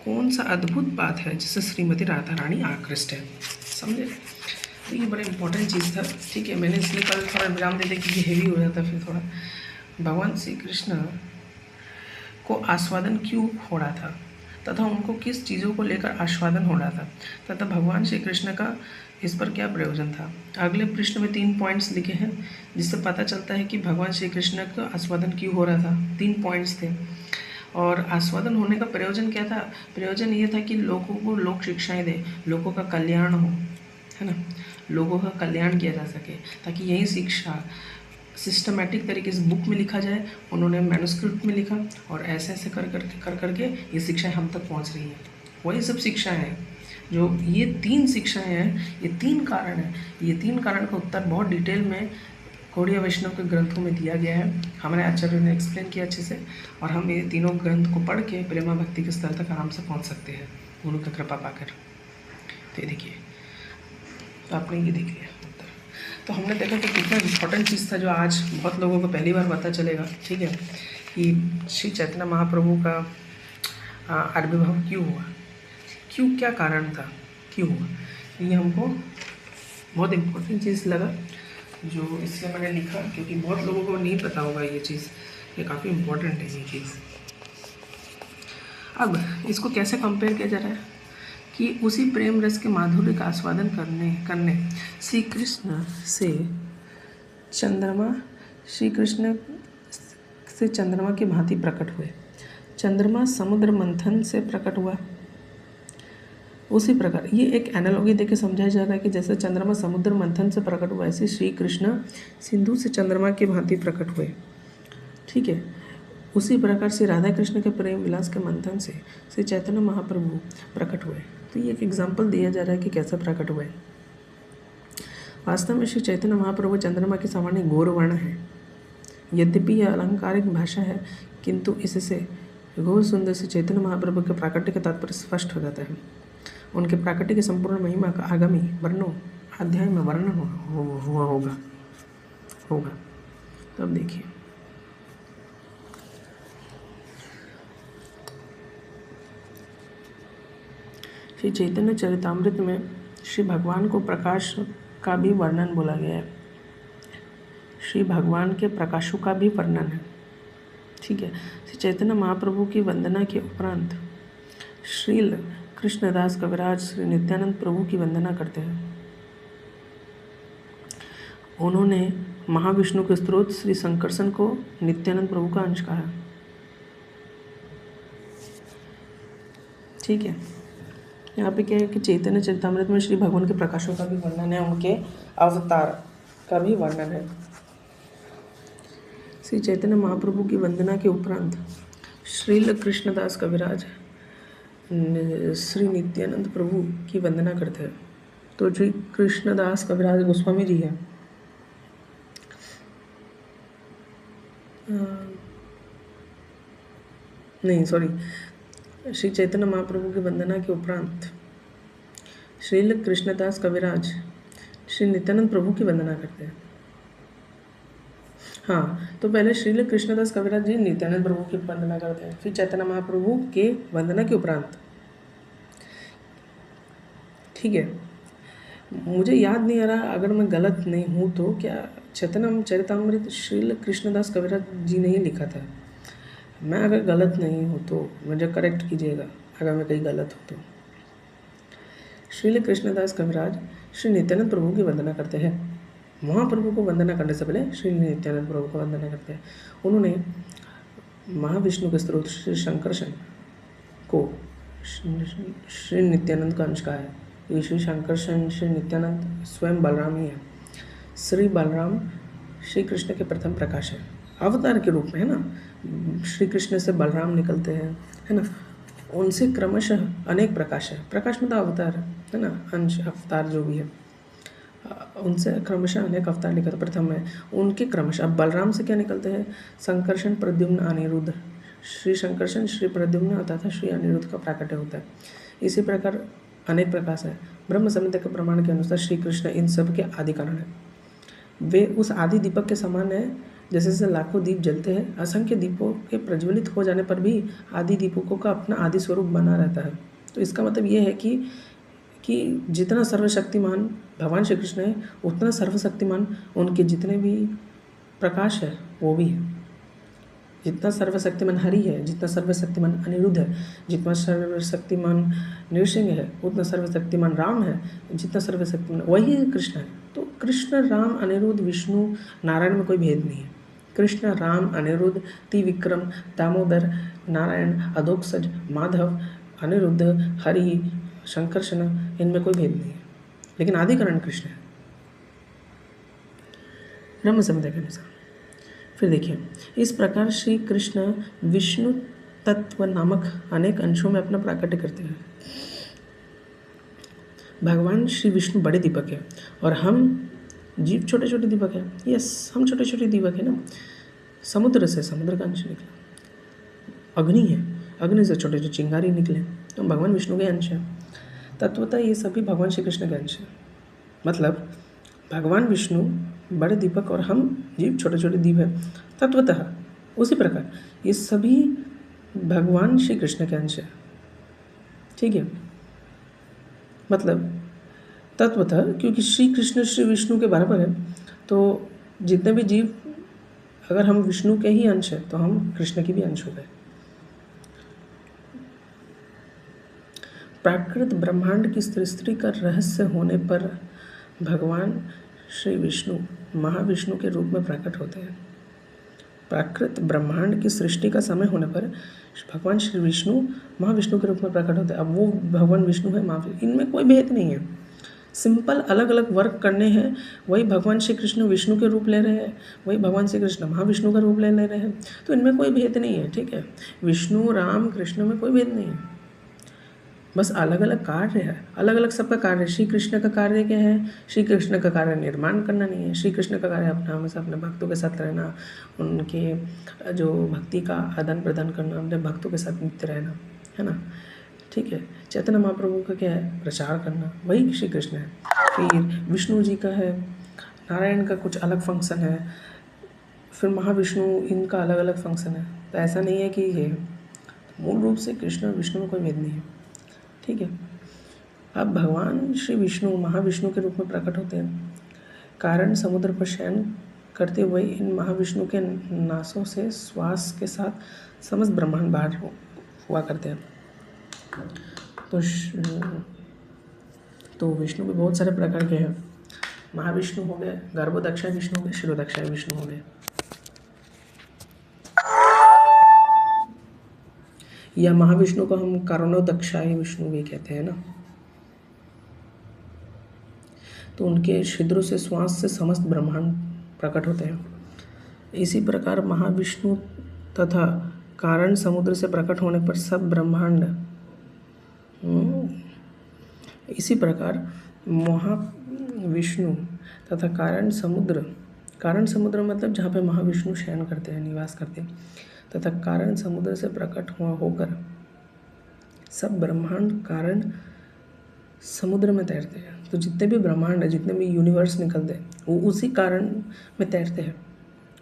कौन सा अद्भुत बात है जिससे श्रीमती राधा रानी आकृष्ट है, समझे। तो ये बड़ा इंपॉर्टेंट चीज़ था, ठीक है। मैंने इसलिए कल थोड़ा विराम दे दिया क्योंकि हेवी हो जाता फिर थोड़ा। भगवान श्री कृष्ण को आस्वादन क्यों हो रहा था तथा उनको किस चीज़ों को लेकर आस्वादन हो रहा था तथा भगवान श्री कृष्ण का इस पर क्या प्रयोजन था। अगले प्रश्न में 3 पॉइंट्स लिखे हैं जिससे पता चलता है कि भगवान श्री कृष्ण का आस्वादन क्यों हो रहा था। 3 पॉइंट्स थे और आस्वादन होने का प्रयोजन क्या था। प्रयोजन ये था कि लोगों को लोक शिक्षाएं दे, लोगों का कल्याण हो, है ना, लोगों का कल्याण किया जा सके, ताकि यही शिक्षा सिस्टमेटिक तरीके से बुक में लिखा जाए। उन्होंने मैन्युस्क्रिप्ट में लिखा और ऐसे ऐसे कर करके ये शिक्षाएं हम तक पहुंच रही हैं। वही सब शिक्षाएं हैं जो ये 3 शिक्षाएं हैं, ये 3 कारण हैं। ये 3 कारण का उत्तर बहुत डिटेल में गौड़ीय वैष्णव के ग्रंथों में दिया गया है। हमारे आचार्यों ने एक्सप्लेन किया अच्छे से और हम ये तीनों ग्रंथ को पढ़ के प्रेमा भक्ति के स्तर तक आराम से पहुँच सकते हैं उनकी कृपा पाकर। तो ये देखिए, तो आपने ये देख लिया। तो हमने देखा कि कितना इम्पोर्टेंट चीज़ था जो आज बहुत लोगों को पहली बार पता चलेगा, ठीक है, कि श्री चैतन्य महाप्रभु का आविर्भाव क्यों हुआ, क्यों, क्या कारण था, क्यों हुआ। ये हमको बहुत इम्पोर्टेंट चीज़ लगा जो इसलिए मैंने लिखा, क्योंकि बहुत लोगों को नहीं पता होगा ये चीज़, ये काफ़ी इम्पोर्टेंट है ये चीज़। अब इसको कैसे कंपेयर किया जा रहा है कि उसी प्रेम रस के माधुर्य का आस्वादन करने श्री कृष्ण से चंद्रमा की भांति प्रकट हुए। चंद्रमा समुद्र मंथन से प्रकट हुआ, उसी प्रकार ये एक एनालॉजी देके समझाया जा रहा है कि जैसे चंद्रमा समुद्र मंथन से प्रकट हुआ, ऐसे श्री कृष्ण सिंधु से चंद्रमा की भांति प्रकट हुए, ठीक है। उसी प्रकार से राधा कृष्ण के प्रेम विलास के मंथन से श्री चैतन्य महाप्रभु प्रकट हुए। तो ये एक एग्जाम्पल दिया जा रहा है कि कैसे प्रकट हुए। वास्तव में श्री चैतन्य महाप्रभु चंद्रमा के सामान्य गौर वर्ण है। यद्यपि यह अलंकारिक भाषा है, किंतु इससे गौर सुंदर श्री चैतन्य महाप्रभु के प्राकट्य का तात्पर्य स्पष्ट हो जाता है। उनके प्राकट्य की संपूर्ण महिमा का आगामी वर्णों अध्याय में वर्णन हुआ होगा। तो अब देखिए, श्री चैतन्य चरितामृत में श्री भगवान को प्रकाश का भी वर्णन बोला गया है। श्री भगवान के प्रकाशों का भी वर्णन है, ठीक है। श्री चैतन्य महाप्रभु की वंदना के उपरांत श्रील कृष्णदास कविराज श्री नित्यानंद प्रभु की वंदना करते हैं। उन्होंने महाविष्णु के स्त्रोत श्री संकर्षण को नित्यानंद प्रभु का अंश कहा, ठीक है। यहाँ पे क्या है कि चैतन्य चरितामृत में श्री भगवान के प्रकाशों का भी वर्णन है, उनके अवतार का भी वर्णन है। श्री चैतन्य महाप्रभु की वंदना के उपरांत श्रील कृष्णदास कविराज श्री नित्यानंद प्रभु की वंदना करते हैं। तो श्री कृष्णदास कविराज गोस्वामी जी है, श्री चैतन्य महाप्रभु की वंदना के उपरांत श्रील कृष्णदास कविराज श्री नित्यानंद प्रभु की वंदना करते हैं। हाँ, तो पहले श्रील कृष्णदास कविराज जी नित्यानंद प्रभु की वंदना करते हैं, फिर चैतन्य महाप्रभु के वंदना के उपरांत, ठीक है। मुझे याद नहीं आ रहा, अगर मैं गलत नहीं हूँ तो क्या चैतन्य चरितामृत श्रील कृष्णदास कविराज जी ने ही लिखा था। मैं अगर गलत नहीं हूँ तो मुझे करेक्ट कीजिएगा अगर मैं कहीं गलत हूँ तो। श्रील कृष्णदास कविराज श्री नित्यानंद प्रभु की वंदना करते हैं। महाप्रभु को वंदना करने से पहले श्री नित्यानंद प्रभु को वंदना करते हैं। उन्होंने महाविष्णु के स्त्रोत श्री शंकरशन को श्री नित्यानंद का अंश कहा है। ये श्री शंकरशन श्री नित्यानंद स्वयं बलराम ही है। श्री बलराम श्री कृष्ण के प्रथम प्रकाश है, अवतार के रूप में, है ना। श्री कृष्ण से बलराम निकलते हैं, है ना। उनसे क्रमशः अनेक प्रकाश है, प्रकाश मतलब अवतार है ना, अंश अवतार जो भी है, उनसे क्रमशः अनेक अवतार निकलते। प्रथम है उनके क्रमशः, अब बलराम से क्या निकलते हैं, संकर्षण प्रद्युम्न अनिरुद्ध। श्री संकर्षण श्री प्रद्युम्न तथा श्री अनिरुद्ध का प्राकट्य होता है। इसी प्रकार अनेक प्रकाश है। ब्रह्म संहिता के प्रमाण के अनुसार श्री कृष्ण इन सब के आदि कारण है। वे उस आदि दीपक के समान है जैसे जैसे लाखों दीप जलते हैं, असंख्य दीपों के प्रज्वलित हो जाने पर भी आदि दीपकों का अपना आदि स्वरूप बना रहता है। तो इसका मतलब ये है कि जितना सर्वशक्तिमान भगवान श्री कृष्ण है, उतना सर्वशक्तिमान उनके जितने भी प्रकाश है वो भी है। जितना सर्वशक्तिमान हरि है, जितना सर्वशक्तिमान अनिरुद्ध है, जितना सर्वशक्तिमान नृसिंह है, उतना सर्वशक्तिमान राम है, जितना सर्वशक्तिमान वही कृष्ण है। तो कृष्ण, राम, अनिरुद्ध, विष्णु, नारायण में कोई भेद नहीं है। कृष्ण, राम, अनिरुद्ध, त्रिविक्रम, दामोदर, नारायण, अधोक्षज, माधव, अनिरुद्ध, हरि, शंकरषण, इनमें कोई भेद नहीं है, लेकिन आदिकरण कृष्ण है ब्रह्म संहिता के अनुसार। फिर देखिए, इस प्रकार श्री कृष्ण विष्णु तत्व नामक अनेक अंशों में अपना प्राकट्य करते हैं। भगवान श्री विष्णु बड़े दीपक है और हम जीव छोटे छोटे दीपक हैं। यस, हम छोटे छोटे दीपक हैं ना। समुद्र से समुद्र का अंश निकला, अग्नि है, अग्नि से छोटे छोटे चिंगारी निकले, तो भगवान विष्णु के अंश हैं। तत्वतः ये सभी भगवान श्री कृष्ण के अंश हैं। मतलब भगवान विष्णु बड़े दीपक और हम जीव छोटे छोटे दीप हैं। तत्वतः उसी प्रकार ये सभी भगवान श्री कृष्ण के अंश हैं। ठीक है, मतलब तत्वतः क्योंकि श्री कृष्ण श्री विष्णु के बराबर है, तो जितने भी जीव, अगर हम विष्णु के ही अंश हैं तो हम कृष्ण की भी अंश हो गए। प्राकृत ब्रह्मांड की सृष्टि का रहस्य होने पर भगवान श्री विष्णु महाविष्णु के रूप में प्रकट होते हैं। प्राकृत ब्रह्मांड की सृष्टि का समय होने पर भगवान श्री विष्णु महाविष्णु के रूप में प्रकट होते हैं। अब वो भगवान विष्णु है, महाविष्णु, इनमें कोई भेद नहीं है। सिंपल अलग अलग वर्क करने हैं। वही भगवान श्री कृष्ण विष्णु के रूप ले रहे हैं, वही भगवान श्री कृष्ण महाविष्णु का रूप ले रहे हैं, तो इनमें कोई भेद नहीं है। ठीक है, विष्णु, राम, कृष्ण में कोई भेद नहीं है, बस अलग अलग कार्य है, अलग अलग सबका कार्य है। श्री कृष्ण का कार्य क्या है? श्री कृष्ण का कार्य निर्माण करना नहीं है। श्री कृष्ण का कार्य अपना हमेशा अपने भक्तों के साथ रहना, उनके जो भक्ति का आदान प्रदान करना, अपने भक्तों के साथ नित्य रहना, है ना। ठीक है, चैतन्य महाप्रभु का क्या है? प्रचार करना, वही श्री कृष्ण है। फिर विष्णु जी का है, नारायण का कुछ अलग फंक्शन है, फिर महाविष्णु, इनका अलग अलग फंक्शन है। तो ऐसा नहीं है कि ये मूल रूप से कृष्ण और विष्णु में कोई भेद नहीं है। ठीक है, अब भगवान श्री विष्णु महाविष्णु के रूप में प्रकट होते हैं। कारण समुद्र पर शयन करते हुए इन महाविष्णु के नासों से श्वास के साथ समस्त ब्रह्मांड बाहर हुआ करते हैं। तो विष्णु भी बहुत सारे प्रकार के हैं। महाविष्णु हो गए, गर्भोदक्षाय विष्णु हो गए, शिरोदक्षाय विष्णु हो गए, या महाविष्णु को हम कारणोदक्षाय विष्णु भी कहते हैं ना। तो उनके छिद्रों से श्वास से समस्त ब्रह्मांड प्रकट होते हैं। इसी प्रकार महाविष्णु तथा कारण समुद्र से प्रकट होने पर सब ब्रह्मांड, इसी प्रकार महाविष्णु तथा कारण समुद्र मतलब जहाँ पे महाविष्णु शयन करते हैं, निवास करते हैं, तथा कारण समुद्र से प्रकट होकर सब ब्रह्मांड कारण समुद्र में तैरते हैं। तो जितने भी ब्रह्मांड है, जितने भी यूनिवर्स निकलते हैं, वो उसी कारण में तैरते हैं।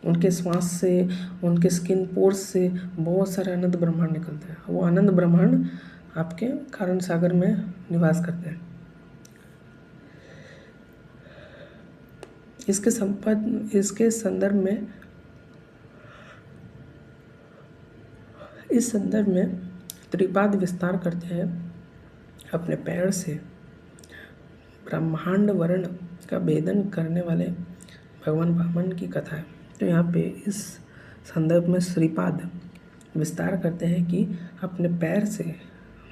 उनके श्वास से, उनके स्किन पोर्स से बहुत सारे अनंत ब्रह्मांड निकलते हैं। वो अनंत ब्रह्मांड आपके कारण सागर में निवास करते हैं। इसके संदर्भ में त्रिपाद विस्तार करते हैं अपने पैर से ब्रह्मांड वर्ण का भेदन करने वाले भगवान वामन की कथा है। तो यहाँ पे इस संदर्भ में श्रीपाद विस्तार करते हैं कि अपने पैर से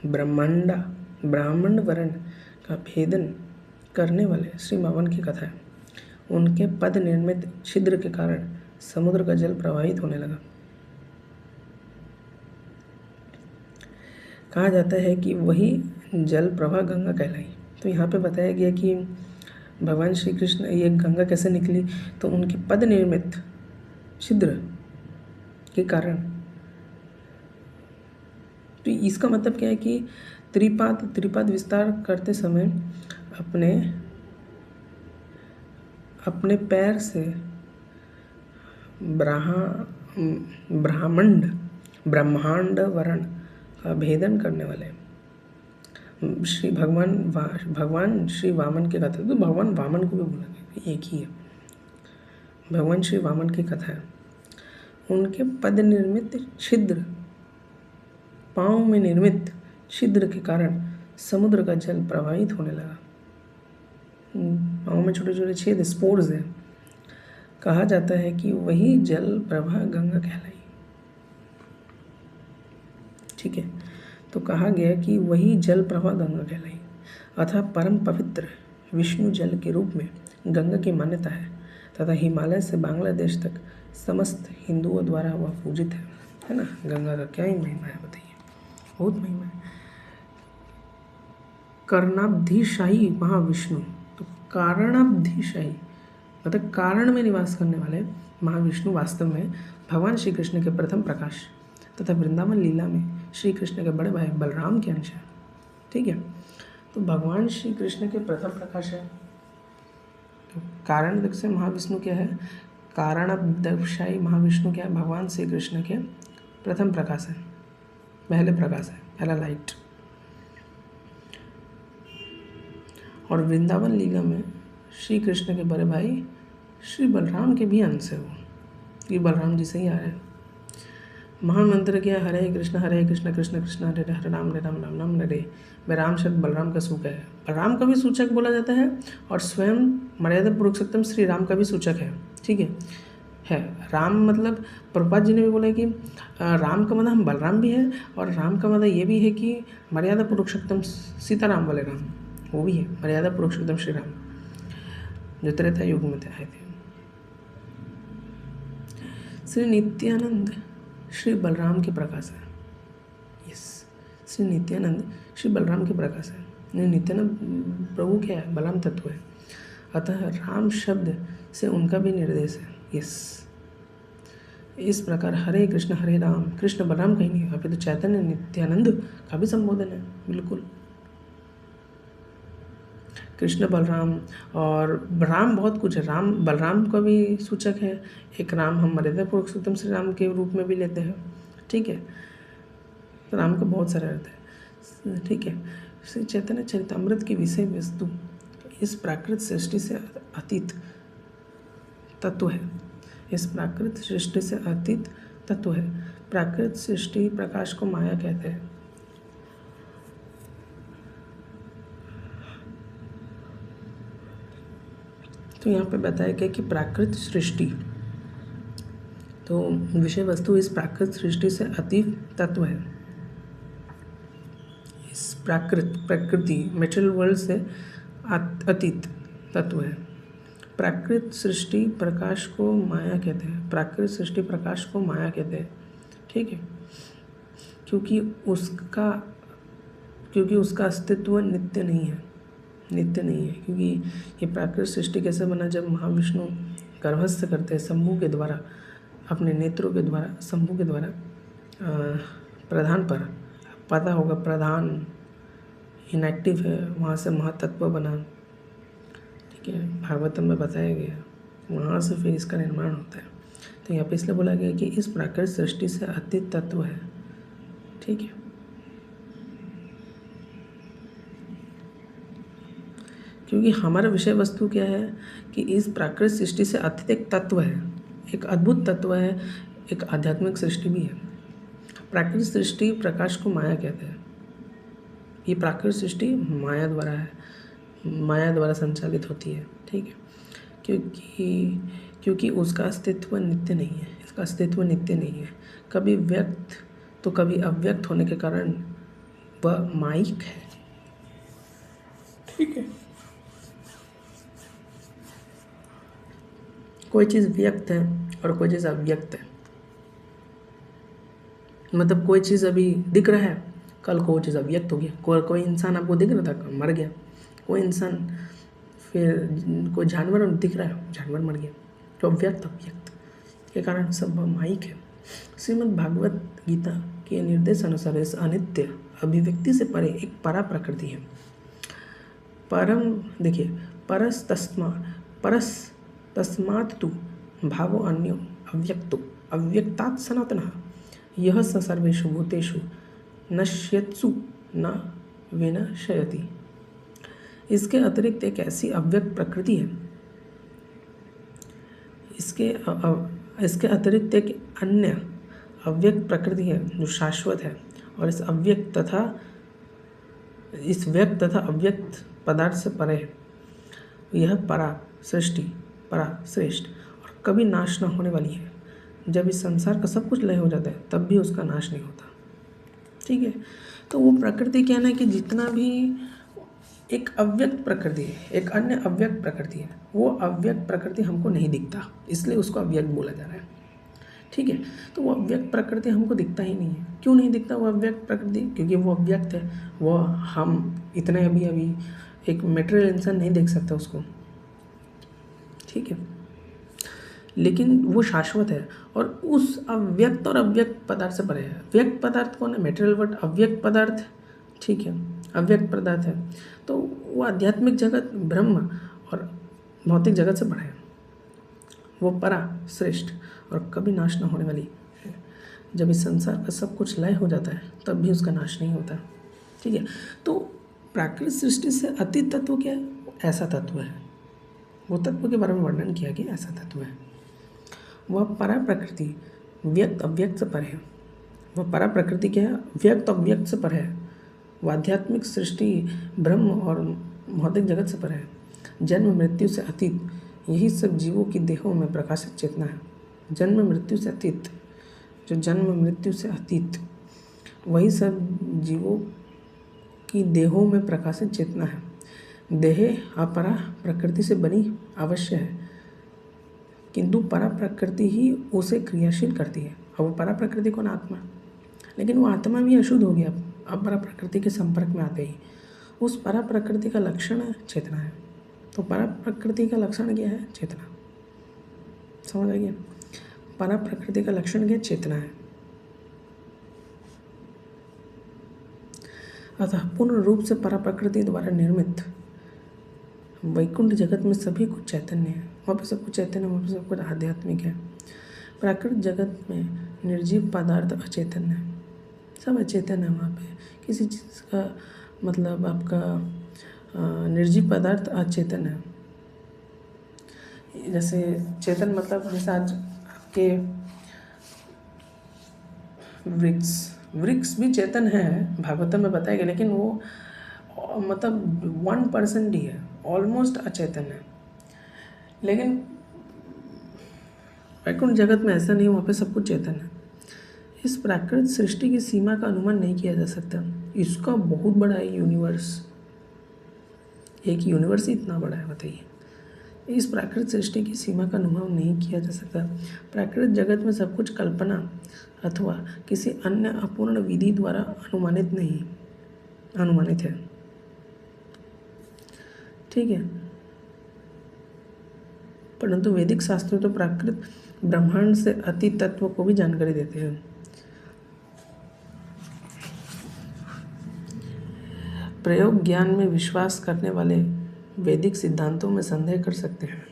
ब्राह्मण वर्ण का भेदन करने वाले श्री वामन की कथा है। उनके पद निर्मित छिद्र के कारण समुद्र का जल प्रवाहित होने लगा। कहा जाता है कि वही जल प्रवाह गंगा कहलाई। तो यहाँ पे बताया गया कि भगवान श्री कृष्ण, ये गंगा कैसे निकली? तो उनके पद निर्मित छिद्र के कारण। तो इसका मतलब क्या है कि त्रिपाद विस्तार करते समय अपने पैर से ब्रह्मांड वर्ण का भेदन करने वाले श्री भगवान श्री वामन की कथा। तो भगवान वामन को भी बोला गया, एक ही है। भगवान श्री वामन की कथा है। उनके पद निर्मित छिद्र, पाँव में निर्मित छिद्र के कारण समुद्र का जल प्रवाहित होने लगा। पाँव में छोटे छोटे छेद, स्पोर्स हैं। कहा जाता है कि वही जल प्रवाह गंगा कहलाई। ठीक है, तो कहा गया कि वही जल प्रवाह गंगा कहलाई, अतः परम पवित्र विष्णु जल के रूप में गंगा की मान्यता है तथा हिमालय से बांग्लादेश तक समस्त हिंदुओं द्वारा वह पूजित है ना। गंगा का क्या ही महिमा है बताइए, बहुत महिमा है। कर्णाब्धिशाही महाविष्णु, तो कारणाब्धिशाही मतलब कारण में निवास करने वाले महाविष्णु वास्तव में भगवान श्री कृष्ण के प्रथम प्रकाश तथा वृंदावन लीला में श्री कृष्ण के बड़े भाई बलराम के अंश है। ठीक है, तो भगवान श्री कृष्ण के प्रथम प्रकाश है। तो कारण दिख से महाविष्णु क्या है, कारणाब्धिशाही महाविष्णु क्या है, भगवान श्री कृष्ण के प्रथम प्रकाश है, पहले प्रकाश है, पहला लाइट। और वृंदावन लीला में श्री कृष्ण के बड़े भाई श्री बलराम के भी अंश है। वो ये बलराम जी से ही आ रहे हैं। महामंत्र क्या, हरे कृष्ण कृष्ण कृष्ण हरे हरे राम राम राम हरे। में राम शब्द बलराम का सूचक है, बलराम का भी सूचक बोला जाता है और स्वयं मर्यादा पुरुषोत्तम श्री राम का भी सूचक है। ठीक है। राम मतलब प्रभुपाद जी ने भी बोला है कि राम का मतलब हम बलराम भी है और राम का मतलब ये भी है कि मर्यादा पुरुषोत्तम सीताराम वाले राम, वो भी है मर्यादा पुरुषोत्तम श्री राम जो त्रेता युग में आए थे। श्री नित्यानंद श्री बलराम के प्रकाश है। यस, श्री नित्यानंद श्री बलराम के प्रकाश है। नित्यानंद प्रभु क्या है, बलराम तत्व है, अतः राम शब्द से उनका भी निर्देश है। यस, इस प्रकार हरे राम, कृष्ण बलराम कहीं नहीं, अभी तो चैतन्य नित्यानंद का भी संबोधन है। बिल्कुल, कृष्ण बलराम और राम बहुत कुछ है। राम बलराम का भी सूचक है, एक राम हम मर्यादा पुरुषोत्तम श्री राम के रूप में भी लेते हैं। ठीक है, तो राम का बहुत सारा अर्थ है। ठीक है, श्री चैतन्य चरितामृत की विषय वस्तु इस प्राकृत सृष्टि से अतीत तत्व है। इस प्राकृत सृष्टि से अतीत तत्व है। प्राकृत सृष्टि प्रकाश को माया कहते हैं। तो यहाँ पे बताया गया कि प्राकृत सृष्टि, तो विषय वस्तु इस प्राकृत सृष्टि से अतीत तत्व है। इस प्रकृति मेटेरियल वर्ल्ड से अतीत तत्व है। प्राकृत सृष्टि प्रकाश को माया कहते हैं। प्राकृत सृष्टि प्रकाश को माया कहते हैं। ठीक है, क्योंकि उसका अस्तित्व नित्य नहीं है। क्योंकि ये प्राकृत सृष्टि कैसे बना, जब महाविष्णु गर्भस्थ करते हैं शंभु के द्वारा, अपने नेत्रों के द्वारा, शंभु के द्वारा प्रधान पर, पता होगा प्रधान इनएक्टिव है, वहाँ से महातत्व बना। ठीक है, भागवतम में बताया गया, वहाँ से फिर इसका निर्माण होता है। तो यहाँ पे इसलिए बोला गया कि इस प्राकृत सृष्टि से अतीत तत्व है। ठीक है, क्योंकि हमारा विषय वस्तु क्या है कि इस प्राकृत सृष्टि से अतीत एक तत्व है, एक अद्भुत तत्व है, एक आध्यात्मिक सृष्टि भी है। प्राकृत सृष्टि प्रकाश को माया कहते हैं। ये प्राकृत सृष्टि माया द्वारा संचालित होती है। ठीक है, क्योंकि उसका अस्तित्व नित्य नहीं है। इसका अस्तित्व नित्य नहीं है, कभी व्यक्त तो कभी अव्यक्त होने के कारण वह माइक है। ठीक है, कोई चीज़ व्यक्त है और कोई चीज़ अव्यक्त है। मतलब कोई चीज़ अभी दिख रहा है, कल को वो चीज़ अव्यक्त हो गया। कोई इंसान आपको दिख रहा था, मर गया। कोई इंसान, फिर कोई जानवर दिख रहा है, जानवर मर गया। तो अव्यक्त के कारण सब माइक है। श्रीमद् भागवत गीता के निर्देश अनुसार इस अनित्य अभिव्यक्ति से परे एक परा प्रकृति है। परम देखिए, परस तस्मात् तु भावो अन्यो अव्यक्तो अव्यक्तात् सनातनः यह स सर्वेषु भूतेषु नश्यत्सु न विनश्यति। इसके अतिरिक्त एक ऐसी अव्यक्त प्रकृति है, इसके अतिरिक्त एक अन्य अव्यक्त प्रकृति है जो शाश्वत है और इस व्यक्त तथा अव्यक्त पदार्थ से परे है। यह परा श्रेष्ठ और कभी नाश न होने वाली है। जब इस संसार का सब कुछ लय हो जाता है तब भी उसका नाश नहीं होता। ठीक है, तो वो प्रकृति क्या है कि जितना भी एक अव्यक्त प्रकृति है, एक अन्य अव्यक्त प्रकृति है, वो अव्यक्त प्रकृति हमको नहीं दिखता, इसलिए उसको अव्यक्त बोला जा रहा है। ठीक है, तो वो अव्यक्त प्रकृति हमको दिखता ही नहीं है। क्यों नहीं दिखता वो अव्यक्त प्रकृति? क्योंकि वो अव्यक्त है। वो हम इतने अभी एक मटेरियल इंसान नहीं देख सकता उसको। ठीक है, लेकिन वो शाश्वत है और उस अव्यक्त और अव्यक्त पदार्थ से परे है। व्यक्त पदार्थ कौन है? Material word. अव्यक्त पदार्थ, ठीक है, अव्यक्त पदार्थ है, तो वो आध्यात्मिक जगत, ब्रह्म और भौतिक जगत से परे है। वो परा श्रेष्ठ और कभी नाश न होने वाली है। जब इस संसार का सब कुछ लय हो जाता है तब भी उसका नाश नहीं होता। ठीक है, तो प्राकृतिक सृष्टि से अतीत तत्व क्या है? ऐसा तत्व है, वो तत्व के बारे में वर्णन किया कि ऐसा तत्व है। वह परा प्रकृति व्यक्त अव्यक्त से परे है। वह परा प्रकृति क्या है? व्यक्त अव्यक्त से परे है। वह आध्यात्मिक सृष्टि, ब्रह्म और भौतिक जगत से परे है। जन्म मृत्यु से अतीत, यही सब जीवों की देहों में प्रकाशित चेतना है। जन्म मृत्यु से अतीत, जो जन्म मृत्यु से अतीत, वही सब जीवों की देहों में प्रकाशित चेतना है। देह अपरा प्रकृति से बनी अवश्य है, किंतु परा प्रकृति ही उसे क्रियाशील करती है। और वो परा प्रकृति कौन? आत्मा। लेकिन वो आत्मा भी अशुद्ध हो गया अब परा प्रकृति के संपर्क में आते ही। उस परा प्रकृति का लक्षण चेतना है। तो परा प्रकृति का लक्षण क्या है? चेतना। समझ आ गया? परा प्रकृति का लक्षण क्या? चेतना है। अतः पूर्ण रूप से परा प्रकृति द्वारा निर्मित वैकुंठ जगत में सभी कुछ चैतन्य है। वहाँ पे सब कुछ चैतन्य, वहाँ पे सब कुछ आध्यात्मिक है। प्राकृतिक जगत में निर्जीव पदार्थ अचेतन है, सब अचेतन है। वहाँ पे किसी चीज़ का मतलब आपका निर्जीव पदार्थ अचेतन है। जैसे चेतन मतलब जैसे आज आपके वृक्ष भी चेतन है, भागवतम में बताया गया, लेकिन वो मतलब 1% ही है, ऑलमोस्ट अचेतन है। लेकिन वैकुंठ जगत में ऐसा नहीं, वहाँ पे सब कुछ चेतन है। इस प्राकृतिक सृष्टि की सीमा का अनुमान नहीं किया जा सकता। इसका बहुत बड़ा है यूनिवर्स, एक यूनिवर्स ही इतना बड़ा है, बताइए। इस प्राकृतिक सृष्टि की सीमा का अनुमान नहीं किया जा सकता। प्राकृतिक जगत में सब कुछ कल्पना अथवा किसी अन्य अपूर्ण विधि द्वारा अनुमानित है। ठीक है, परंतु वैदिक शास्त्र तो प्राकृत ब्रह्मांड से अतीत तत्व को भी जानकारी देते हैं। प्रयोग ज्ञान में विश्वास करने वाले वैदिक सिद्धांतों में संदेह कर सकते हैं,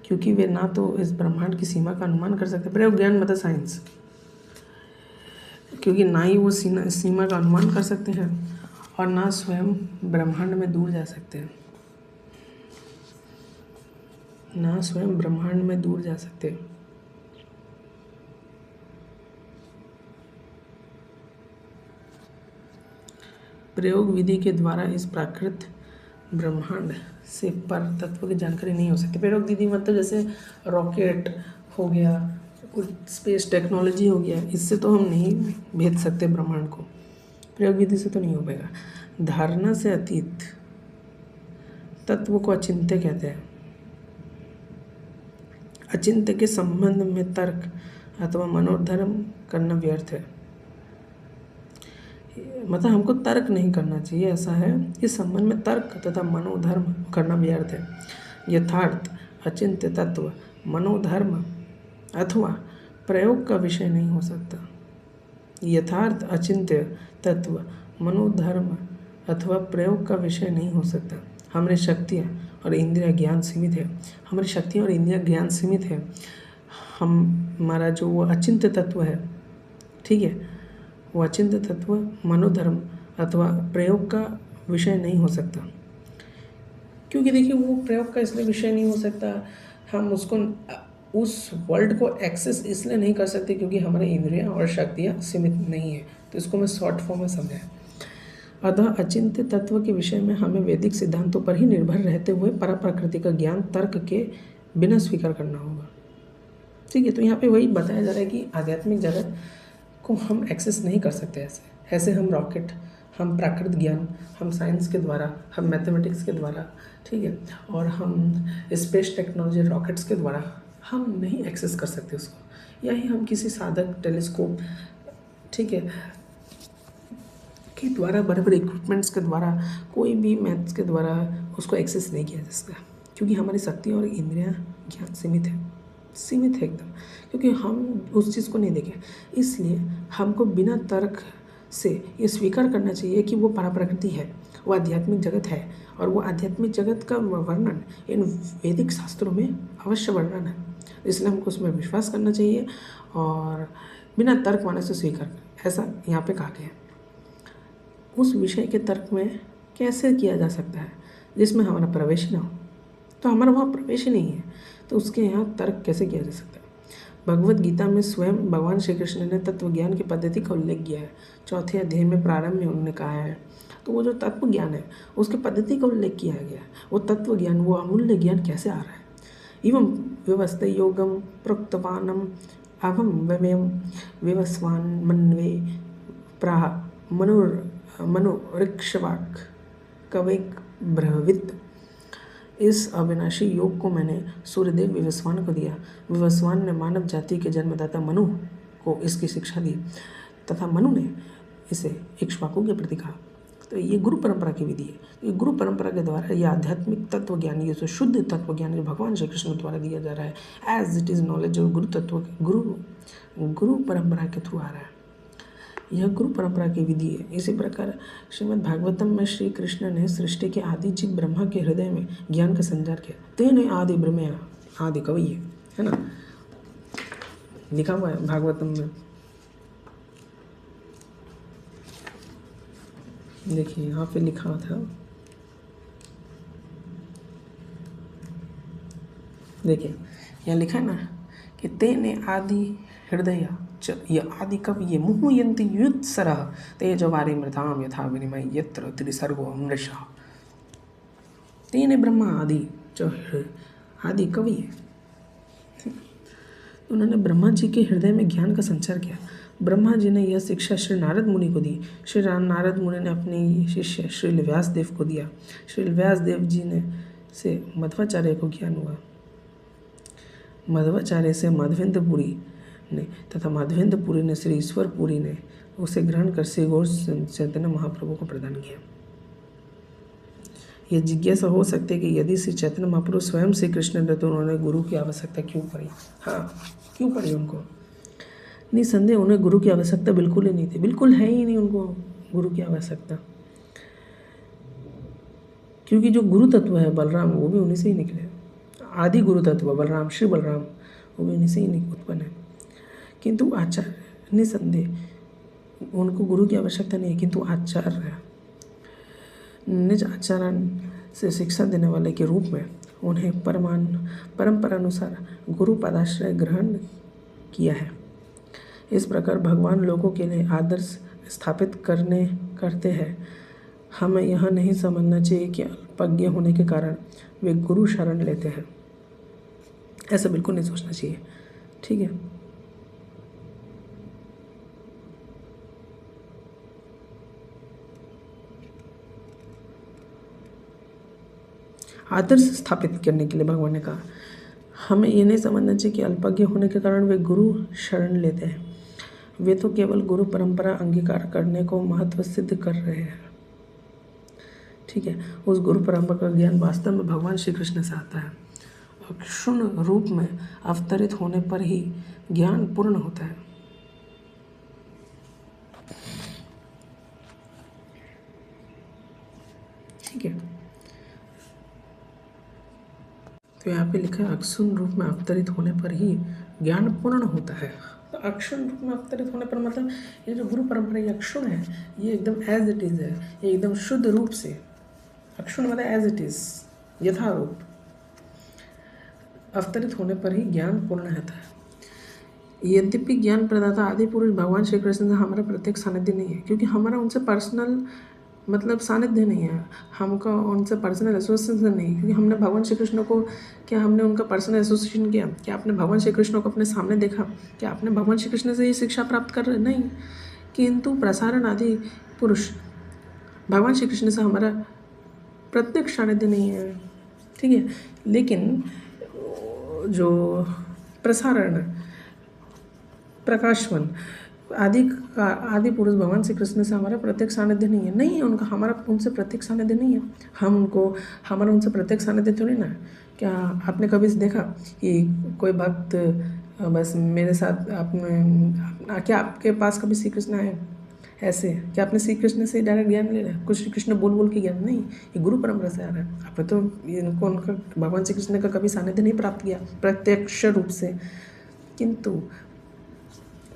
क्योंकि वे ना तो इस ब्रह्मांड की सीमा का अनुमान कर सकते। प्रयोग ज्ञान मतलब साइंस, क्योंकि ना ही वो सीमा का अनुमान कर सकते हैं और ना स्वयं ब्रह्मांड में दूर जा सकते हैं, ना स्वयं ब्रह्मांड में दूर जा सकते। प्रयोग विधि के द्वारा इस प्राकृत ब्रह्मांड से पर तत्व की जानकारी नहीं हो सकती। प्रयोग विधि मतलब जैसे रॉकेट हो गया, कुछ स्पेस टेक्नोलॉजी हो गया, इससे तो हम नहीं भेज सकते ब्रह्मांड को, प्रयोग विधि से तो नहीं हो पाएगा। धारणा से अतीत तत्व को अचिंत्य कहते हैं। अचिंत्य के संबंध में तर्क अथवा मनोधर्म करना व्यर्थ है। मतलब हमको तर्क नहीं करना चाहिए, ऐसा है। इस संबंध में तर्क तथा मनोधर्म करना व्यर्थ है। यथार्थ अचिंत्य तत्व मनोधर्म अथवा प्रयोग का विषय नहीं हो सकता। यथार्थ अचिंत्य तत्व मनोधर्म अथवा प्रयोग का विषय नहीं हो सकता। हमारी शक्तियाँ और इंद्रिय ज्ञान सीमित है। हमारी शक्तियाँ और इंद्रिय ज्ञान सीमित है। हमारा जो वो अचिंत्य तत्व है, ठीक है, वो अचिंत्य तत्व मनोधर्म अथवा प्रयोग का विषय नहीं हो सकता। क्योंकि देखिए वो प्रयोग का इसलिए विषय नहीं हो सकता, हम उसको उस वर्ल्ड को एक्सेस इसलिए नहीं कर सकते क्योंकि हमारे इंद्रियां और शक्तियां सीमित नहीं है। तो इसको मैं शॉर्ट फॉर्म में समझाया। अतः अचिंत्य तत्व के विषय में हमें वैदिक सिद्धांतों पर ही निर्भर रहते हुए पर प्रकृति का ज्ञान तर्क के बिना स्वीकार करना होगा। ठीक है, तो यहाँ पे वही बताया जा रहा है कि आध्यात्मिक जगत को हम एक्सेस नहीं कर सकते ऐसे हम रॉकेट, हम प्राकृत ज्ञान, हम साइंस के द्वारा, हम मैथमेटिक्स के द्वारा, ठीक है, और हम स्पेस टेक्नोलॉजी रॉकेट्स के द्वारा हम नहीं एक्सेस कर सकते उसको। या ही हम किसी साधक टेलीस्कोप, ठीक है, के द्वारा, बड़े बड़े इक्विपमेंट्स के द्वारा, कोई भी मैथ्स के द्वारा उसको एक्सेस नहीं किया जा सकता क्योंकि हमारी शक्ति और इंद्रियां ज्ञान सीमित है एकदम, क्योंकि हम उस चीज़ को नहीं देखें। इसलिए हमको बिना तर्क से ये स्वीकार करना चाहिए कि वो पराप्रकृति है, वो आध्यात्मिक जगत है, और वो आध्यात्मिक जगत का वर्णन इन वैदिक शास्त्रों में अवश्य वर्णन है। इसलिए हमको उसमें विश्वास करना चाहिए और बिना तर्क माने से स्वीकार, ऐसा यहाँ पे कहा गया है। उस विषय के तर्क में कैसे किया जा सकता है जिसमें हमारा प्रवेश ना हो? तो हमारा वहाँ प्रवेश ही नहीं है, तो उसके यहाँ तर्क कैसे किया जा सकता है? भगवत गीता में स्वयं भगवान श्री कृष्ण ने तत्व ज्ञान की पद्धति का उल्लेख किया है। 4थे अध्याय में प्रारंभ में उन्होंने कहा है, तो वो जो तत्व ज्ञान है उसके पद्धति का उल्लेख किया गया है। वो तत्व ज्ञान, वो अमूल्य ज्ञान कैसे आ रहा है? एवं व्यवस्थ योगम प्रोक्तवानम अवम व्यवयम विवस्वान मनवे प्राह मनुऋक्षवाक कवेक ब्रहवित। इस अविनाशी योग को मैंने सूर्यदेव विवस्वान को दिया। विवस्वान ने मानव जाति के जन्मदाता मनु को इसकी शिक्षा दी तथा मनु ने इसे इक्ष्वाकु के प्रति कहा। तो ये गुरु परंपरा की विधि है। ये गुरु परंपरा के द्वारा यह आध्यात्मिक तत्व ज्ञान, ये जो शुद्ध तत्व ज्ञान जो भगवान श्री कृष्ण द्वारा दिया जा रहा है, एज इट इज़ नॉलेज, और गुरु परंपरा के थ्रू आ रहा है। यह गुरु परंपरा की विधि है। इसी प्रकार श्रीमद् भागवतम में श्री कृष्ण ने सृष्टि के आदि जीव ब्रह्मा के हृदय में ज्ञान का संचार किया। तेने आदि ब्रह्म आदि कवि है ना, लिखा हुआ है भागवतम में। देखिए यहाँ पे लिखा था, देखिए यहाँ लिखा है ना कि तेने आदि हृदय ये आदि कवि ये मुहुयन्ति युत्सरः तेजवारी मृताम यथा विनिमय यत्र त्रिसर्गो मृषा। तेने ब्रह्मा आदि जो आदि कवि है, उन्होंने ब्रह्मा जी के हृदय में ज्ञान का संचार किया। ब्रह्मा जी ने यह शिक्षा श्री नारद मुनि को दी। श्री नारद मुनि ने अपने शिष्य श्री व्यास देव को दिया। श्री व्यास देव जी ने से मध्वाचार्य को ज्ञान हुआ। मध्वाचार्य से माधवेंद्रपुरी ने तथा माधवेंद्रपुरी ने श्री ईश्वरपुरी ने उसे ग्रहण कर श्री गौर चैतन्य महाप्रभु को प्रदान किया। यह जिज्ञासा हो सकती है कि यदि श्री चैतन्य महाप्रभु स्वयं श्री कृष्ण ने, तो उन्होंने गुरु की आवश्यकता क्यों पड़ी? हाँ, क्यों पड़ी उनको? निसंदेह उन्हें गुरु की आवश्यकता बिल्कुल ही नहीं थी, बिल्कुल है ही नहीं उनको गुरु की आवश्यकता, क्योंकि जो गुरु तत्व है बलराम, वो भी उन्हीं से ही निकले। आदि गुरु तत्व बलराम, श्री बलराम, वो भी उन्हीं से ही उत्पन्न है। किंतु आचार्य, निसंदेह उनको गुरु की आवश्यकता नहीं है, किंतु आचार्य निज आचरण से शिक्षा देने वाले के रूप में उन्हें परंपरा अनुसार गुरु पदाश्रय ग्रहण किया है। इस प्रकार भगवान लोगों के लिए आदर्श स्थापित करते हैं। हमें यह नहीं समझना चाहिए कि अल्पज्ञ होने के कारण वे गुरु शरण लेते हैं, ऐसा बिल्कुल नहीं सोचना चाहिए। ठीक है, आदर्श स्थापित करने के लिए भगवान ने कहा। हमें ये नहीं समझना चाहिए कि अल्पज्ञ होने के कारण वे गुरु शरण लेते हैं। वे तो केवल गुरु परंपरा अंगीकार करने को महत्व सिद्ध कर रहे हैं। ठीक है, उस गुरु परंपरा का ज्ञान वास्तव में भगवान श्री कृष्ण से आता है। क्षुण्ण रूप में अवतरित होने पर ही ज्ञान पूर्ण होता है। ठीक है, तो यहाँ पे लिखा है अक्षुण रूप में अवतरित होने पर ही ज्ञान पूर्ण होता है। तो अक्षुण रूप में अवतरित होने पर मतलब ये जो गुरु परंपरा ये अक्षुण है, ये एकदम एज इट इज़ है, ये एकदम शुद्ध रूप से। अक्षुण मतलब एज इट इज़, यथारूप अवतरित होने पर ही ज्ञान पूर्ण होता है। यद्यपि ज्ञान प्रदाता आदि पुरुष भगवान श्री कृष्ण से हमारा प्रत्येक सानिध्य नहीं है, क्योंकि हमारा उनसे पर्सनल मतलब सानिध्य नहीं है, हमका उनसे पर्सनल एसोसिएशन नहीं, क्योंकि हमने भगवान श्री कृष्ण को, क्या हमने उनका पर्सनल एसोसिएशन किया? क्या आपने भगवान श्री कृष्ण को अपने सामने देखा? क्या आपने भगवान श्री कृष्ण से ये शिक्षा प्राप्त कर रहे? नहीं। किंतु प्रसारण आदि पुरुष भगवान श्री कृष्ण से हमारा प्रत्यक्ष सानिध्य नहीं है, ठीक है। लेकिन जो प्रसारण प्रकाशवन आदि पुरुष भगवान श्री कृष्ण से हमारा प्रत्यक्ष सानिध्य नहीं है उनका, हमारा उनसे प्रत्यक्ष सानिध्य नहीं है। हमारा उनसे प्रत्यक्ष सानिध्य थोड़ी ना है। क्या आपने कभी देखा कि कोई भक्त बस मेरे साथ आपने, क्या आपके पास कभी श्री कृष्ण आए ऐसे? क्या आपने श्री कृष्ण से डायरेक्ट ज्ञान ले रहा है? कुछ श्री कृष्ण बोल के ज्ञान नहीं, ये गुरु परंपरा से आ रहा है। आपने तो उनका भगवान श्री कृष्ण का कभी सानिध्य नहीं प्राप्त किया प्रत्यक्ष रूप से। किंतु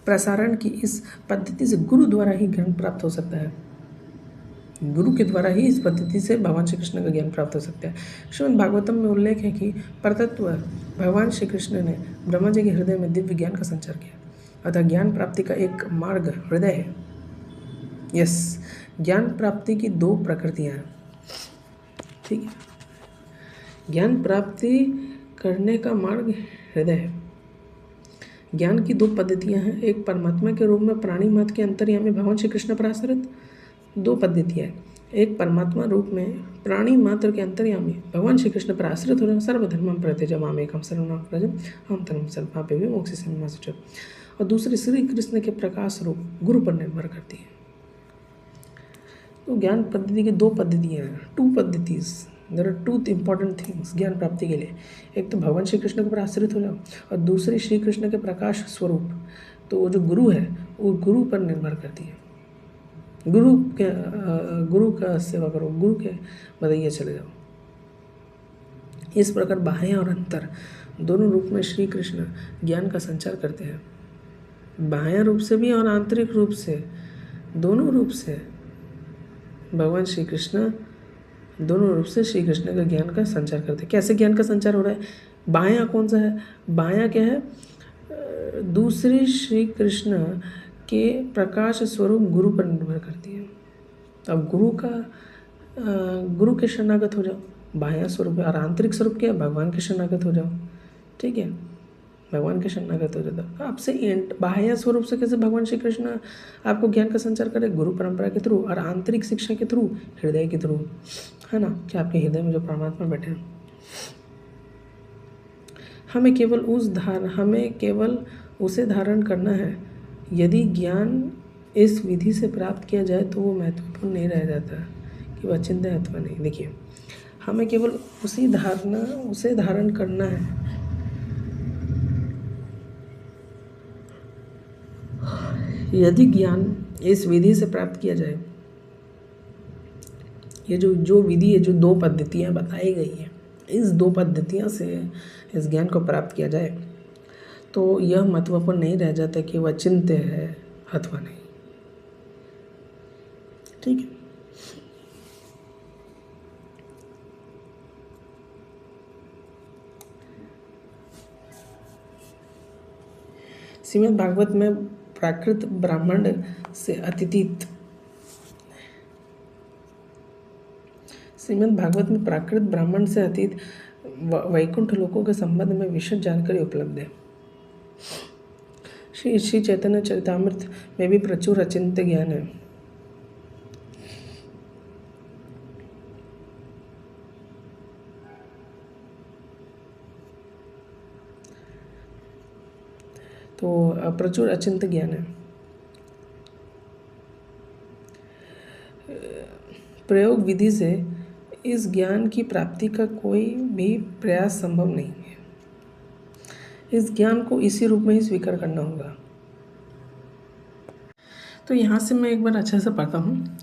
प्रसारण की इस पद्धति से गुरु द्वारा ही ज्ञान प्राप्त हो सकता है। गुरु के द्वारा ही इस पद्धति से भगवान श्री कृष्ण का ज्ञान प्राप्त हो सकता है। श्रीमद् भागवतम में उल्लेख है कि परतत्व भगवान श्री कृष्ण ने ब्रह्मा जी के हृदय में दिव्य ज्ञान का संचार किया, अतः ज्ञान प्राप्ति का एक मार्ग हृदय है। यस, ज्ञान प्राप्ति की दो प्रकृतियाँ हैं, ठीक है। ज्ञान प्राप्ति करने का मार्ग हृदय है। ज्ञान की दो पद्धतियां हैं, एक परमात्मा के रूप में प्राणी मत के अंतर्यामी भगवान श्री कृष्ण पर आश्रित। दो पद्धतियां हैं, एक परमात्मा रूप में प्राणी मात्र के अंतर्यामी भगवान श्री कृष्ण पर आश्रित हो रहे सर्वधर्मम परित्यज्य मामेकं शरणं व्रज अहं त्वं सर्वपापेभ्यो मोक्षयिष्यामि मा शुचः। और दूसरी श्री कृष्ण के प्रकाश रूप गुरु पर निर्भर करती है। तो ज्ञान पद्धति की दो पद्धतियाँ हैं, टू पद्धतिज। There are two important things ज्ञान प्राप्ति के लिए। एक तो भगवान श्री कृष्ण के ऊपर आश्रित हो जाओ, और दूसरी श्री कृष्ण के प्रकाश स्वरूप। तो वो जो गुरु है वो गुरु पर निर्भर करती है। गुरु का सेवा करो, गुरु के बदैया चले जाओ। इस प्रकार बाह्य और अंतर दोनों रूप में श्री कृष्ण ज्ञान का संचार करते हैं। बाह्य रूप से भी और आंतरिक रूप से, दोनों रूप से भगवान श्री कृष्ण दोनों रूप से श्री कृष्ण का ज्ञान का संचार करते हैं। कैसे ज्ञान का संचार हो रहा है? बायां कौन सा है? बायां क्या है? दूसरी श्री कृष्ण के प्रकाश स्वरूप गुरु पर निर्भर करती है। अब गुरु के शरणागत हो जाओ, बाह्य स्वरूप है। और आंतरिक स्वरूप क्या है? भगवान के शरणागत हो जाओ, ठीक है। भगवान के शरणागत हो जाता आपसे बाह्य स्वरूप से कैसे भगवान श्री कृष्ण आपको ज्ञान का संचार करे? गुरु परंपरा के थ्रू और आंतरिक शिक्षा के थ्रू, हृदय के थ्रू, है ना। कि आपके हृदय में जो परमात्मा बैठे हैं। हमें केवल उसे धारण करना है। यदि ज्ञान इस विधि से प्राप्त किया जाए तो वो महत्वपूर्ण नहीं रह जाता कि वह अचिंत्य है अथवा नहीं। देखिए, हमें केवल उसे धारण करना है। यदि ज्ञान इस विधि से प्राप्त किया जाए, ये जो विधि है, जो दो पद्धतियाँ बताई गई हैं, इस दो पद्धतियों से इस ज्ञान को प्राप्त किया जाए तो यह महत्वपूर्ण नहीं रह जाता कि वह अचिंत्य है अथवा नहीं, ठीक है। श्रीमद् भागवत में प्राकृत ब्राह्मण से अतीत श्रीमद् भागवत में प्राकृत ब्राह्मण से अतीत वैकुंठ लोकों के संबंध में विशद जानकारी उपलब्ध है। श्री चैतन्य चरितामृत में भी प्रचुर अचिंत्य ज्ञान है। तो प्रचुर अचिंत्य ज्ञान है। प्रयोग विधि से इस ज्ञान की प्राप्ति का कोई भी प्रयास संभव नहीं है। इस ज्ञान को इसी रूप में ही स्वीकार करना होगा। तो यहाँ से मैं एक बार अच्छे से पढ़ता हूँ।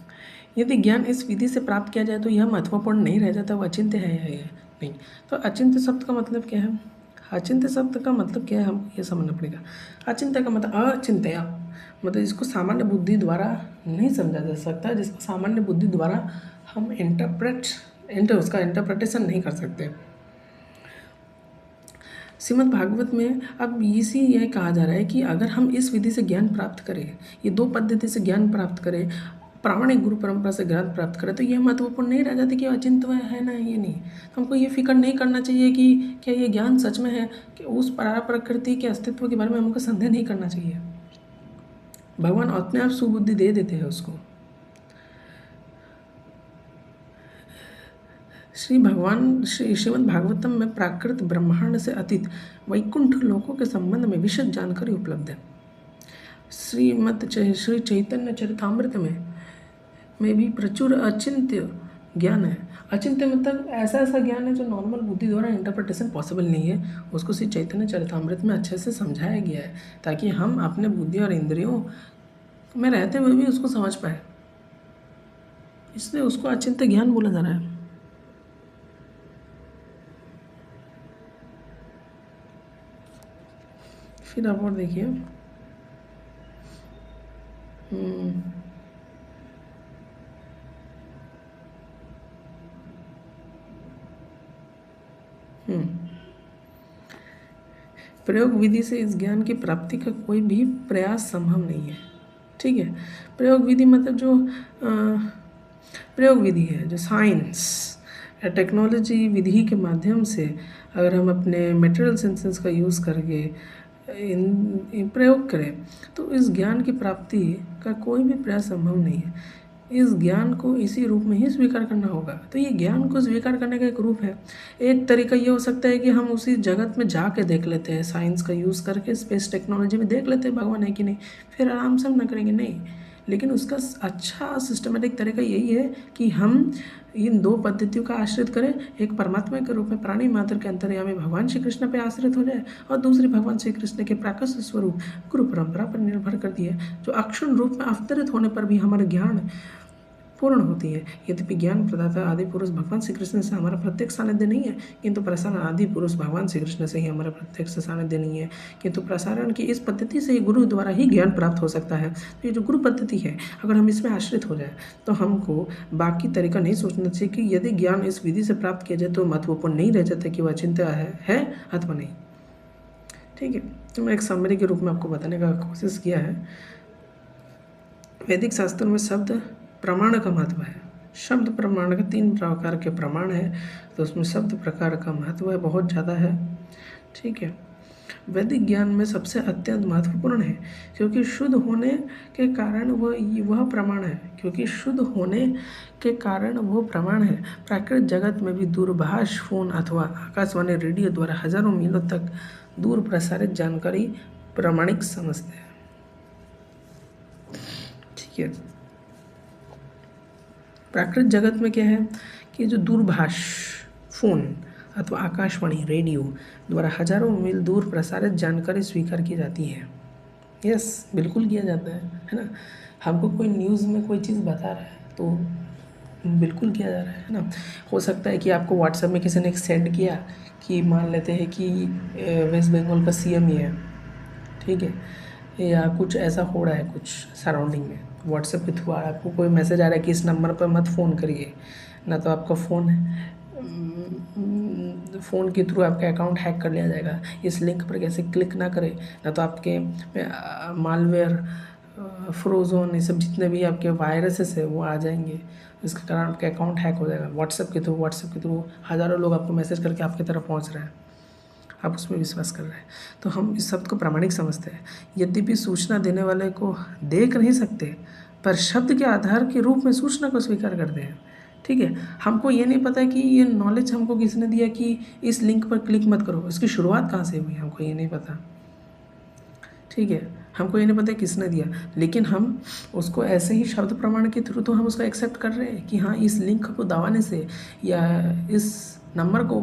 यदि ज्ञान इस विधि से प्राप्त किया जाए तो यह महत्वपूर्ण नहीं रह जाता, वह अचिंत्य है। नहीं। तो अचिंत्य शब्द का मतलब क्या है? अचिंत्य शब्द का मतलब क्या है, हम ये समझना पड़ेगा। अचिंत्य का मतलब अचिंत्य, मतलब जिसको सामान्य बुद्धि द्वारा नहीं समझा जा सकता, जिसको सामान्य बुद्धि द्वारा हम उसका इंटरप्रिटेशन नहीं कर सकते। श्रीमद् भागवत में अब इसी यह कहा जा रहा है कि अगर हम इस विधि से ज्ञान प्राप्त करें, ये दो पद्धति से ज्ञान प्राप्त करें, प्रामाणिक गुरु परंपरा से ज्ञान प्राप्त करें, तो ये महत्वपूर्ण नहीं रह जाता कि अचिंत्य है ना, ये नहीं। तो हमको ये फिक्र नहीं करना चाहिए कि क्या ये ज्ञान सच में है, कि उस प्रकृति के अस्तित्व के बारे में हमको संदेह नहीं करना चाहिए। भगवान अपने आप सुबुद्धि दे देते हैं उसको। श्रीमद् भागवतम में प्राकृत ब्रह्मांड से अतीत वैकुंठ लोकों के संबंध में विशद जानकारी उपलब्ध है। श्री चैतन्य चरितामृत में भी प्रचुर अचिंत्य ज्ञान है। अचिंत्य मतलब ऐसा ज्ञान है जो नॉर्मल बुद्धि द्वारा इंटरप्रिटेशन पॉसिबल नहीं है, उसको श्री चैतन्य चरितामृत में अच्छे से समझाया गया है, ताकि हम अपने बुद्धि और इंद्रियों में रहते हुए भी उसको समझ पाए, इसलिए उसको अचिंत्य ज्ञान बोला जा रहा है। फिर आप और देखिए, प्रयोग विधि से इस ज्ञान की प्राप्ति का कोई भी प्रयास संभव नहीं है। ठीक है, प्रयोग विधि मतलब जो प्रयोग विधि है, जो साइंस या टेक्नोलॉजी विधि के माध्यम से अगर हम अपने मटेरियल सेंसेस का यूज़ करके इन प्रयोग करें, तो इस ज्ञान की प्राप्ति का कोई भी प्रयास संभव नहीं है। इस ज्ञान को इसी रूप में ही स्वीकार करना होगा। तो ये ज्ञान को स्वीकार करने का एक रूप है। एक तरीका ये हो सकता है कि हम उसी जगत में जाके देख लेते हैं, साइंस का यूज़ करके स्पेस टेक्नोलॉजी में देख लेते हैं भगवान है कि नहीं, फिर आराम से हम ना करेंगे, नहीं। लेकिन उसका अच्छा सिस्टमेटिक तरीका यही है कि हम इन दो पद्धतियों का आश्रित करें, एक परमात्मा के रूप में प्राणी मात्र के अंतर्यामी भगवान श्री कृष्ण पे आश्रित हो जाए, और दूसरी भगवान श्री कृष्ण के प्राकृत स्वरूप गुरु परंपरा पर निर्भर कर दिए, जो अक्षुण रूप में अवतरित होने पर भी हमारा ज्ञान पूर्ण होती है। यद्यपि ज्ञान प्रदाता आदि पुरुष भगवान श्री कृष्ण से हमारा प्रत्यक्ष सानिध्य नहीं है, किंतु प्रसारण आदि पुरुष भगवान श्री कृष्ण से ही हमारा प्रत्यक्ष सानिध्य नहीं है, किंतु प्रसारण की इस पद्धति से ही गुरु द्वारा ही ज्ञान प्राप्त हो सकता है। तो ये जो गुरु पद्धति है, अगर हम इसमें आश्रित हो जाए तो हमको बाकी तरीका नहीं सोचना चाहिए कि यदि ज्ञान इस विधि से प्राप्त किया जाए तो महत्वपूर्ण नहीं रह जाता कि वह अचिंत्य है अथवा नहीं। ठीक है, तो मैं एक समरी के रूप में आपको बताने का कोशिश किया है। वैदिक शास्त्रों में शब्द प्रमाण का महत्व है। शब्द प्रमाण का 3 प्रकार के प्रमाण है, तो उसमें शब्द प्रकार का महत्व है, बहुत ज़्यादा है। ठीक है, वैदिक ज्ञान में सबसे अत्यंत महत्वपूर्ण है, क्योंकि शुद्ध होने के कारण वह प्रमाण है, क्योंकि शुद्ध होने के कारण वो प्रमाण है। प्राकृतिक जगत में भी दूरभाष फोन अथवा आकाशवाणी रेडियो द्वारा हजारों मीलों तक दूर प्रसारित जानकारी प्रामाणिक समझते हैं। ठीक है, प्राकृतिक जगत में क्या है कि जो दूरभाष फोन अथवा आकाशवाणी रेडियो द्वारा हजारों मील दूर प्रसारित जानकारी स्वीकार की जाती है। यस, बिल्कुल किया जाता है ना। हमको कोई न्यूज़ में कोई चीज़ बता रहा है तो बिल्कुल किया जा रहा है ना। हो सकता है कि आपको व्हाट्सएप में किसी ने सेंड किया कि मान लेते हैं कि वेस्ट बंगाल का सीएम ही है, ठीक है, या कुछ ऐसा हो रहा है कुछ सराउंडिंग में, व्हाट्सएप के थ्रू आपको कोई मैसेज आ रहा है कि इस नंबर पर मत फ़ोन करिए, ना तो आपका फ़ोन के थ्रू आपका अकाउंट हैक कर लिया जाएगा, इस लिंक पर कैसे क्लिक ना करें, ना तो आपके मालवेयर फ्रोजोन ये सब जितने भी आपके वायरसेस है वो आ जाएंगे, इसके कारण आपका अकाउंट हैक हो जाएगा। व्हाट्सएप के थ्रू हज़ारों लोग आपको मैसेज करके आपकी तरफ पहुँच रहे हैं, आप उसमें विश्वास कर रहे हैं, तो हम इस शब्द को प्रामाणिक समझते हैं। यद्यपि सूचना देने वाले को देख नहीं सकते, पर शब्द के आधार के रूप में सूचना को स्वीकार करते हैं। ठीक है, हमको ये नहीं पता कि ये नॉलेज हमको किसने दिया कि इस लिंक पर क्लिक मत करो, इसकी शुरुआत कहाँ से हुई हमको ये नहीं पता। ठीक है, हमको ये नहीं पता किसने दिया, लेकिन हम उसको ऐसे ही शब्द प्रमाण के थ्रू तो हम उसको एक्सेप्ट कर रहे हैं कि हाँ, इस लिंक को दबाने से या इस नंबर को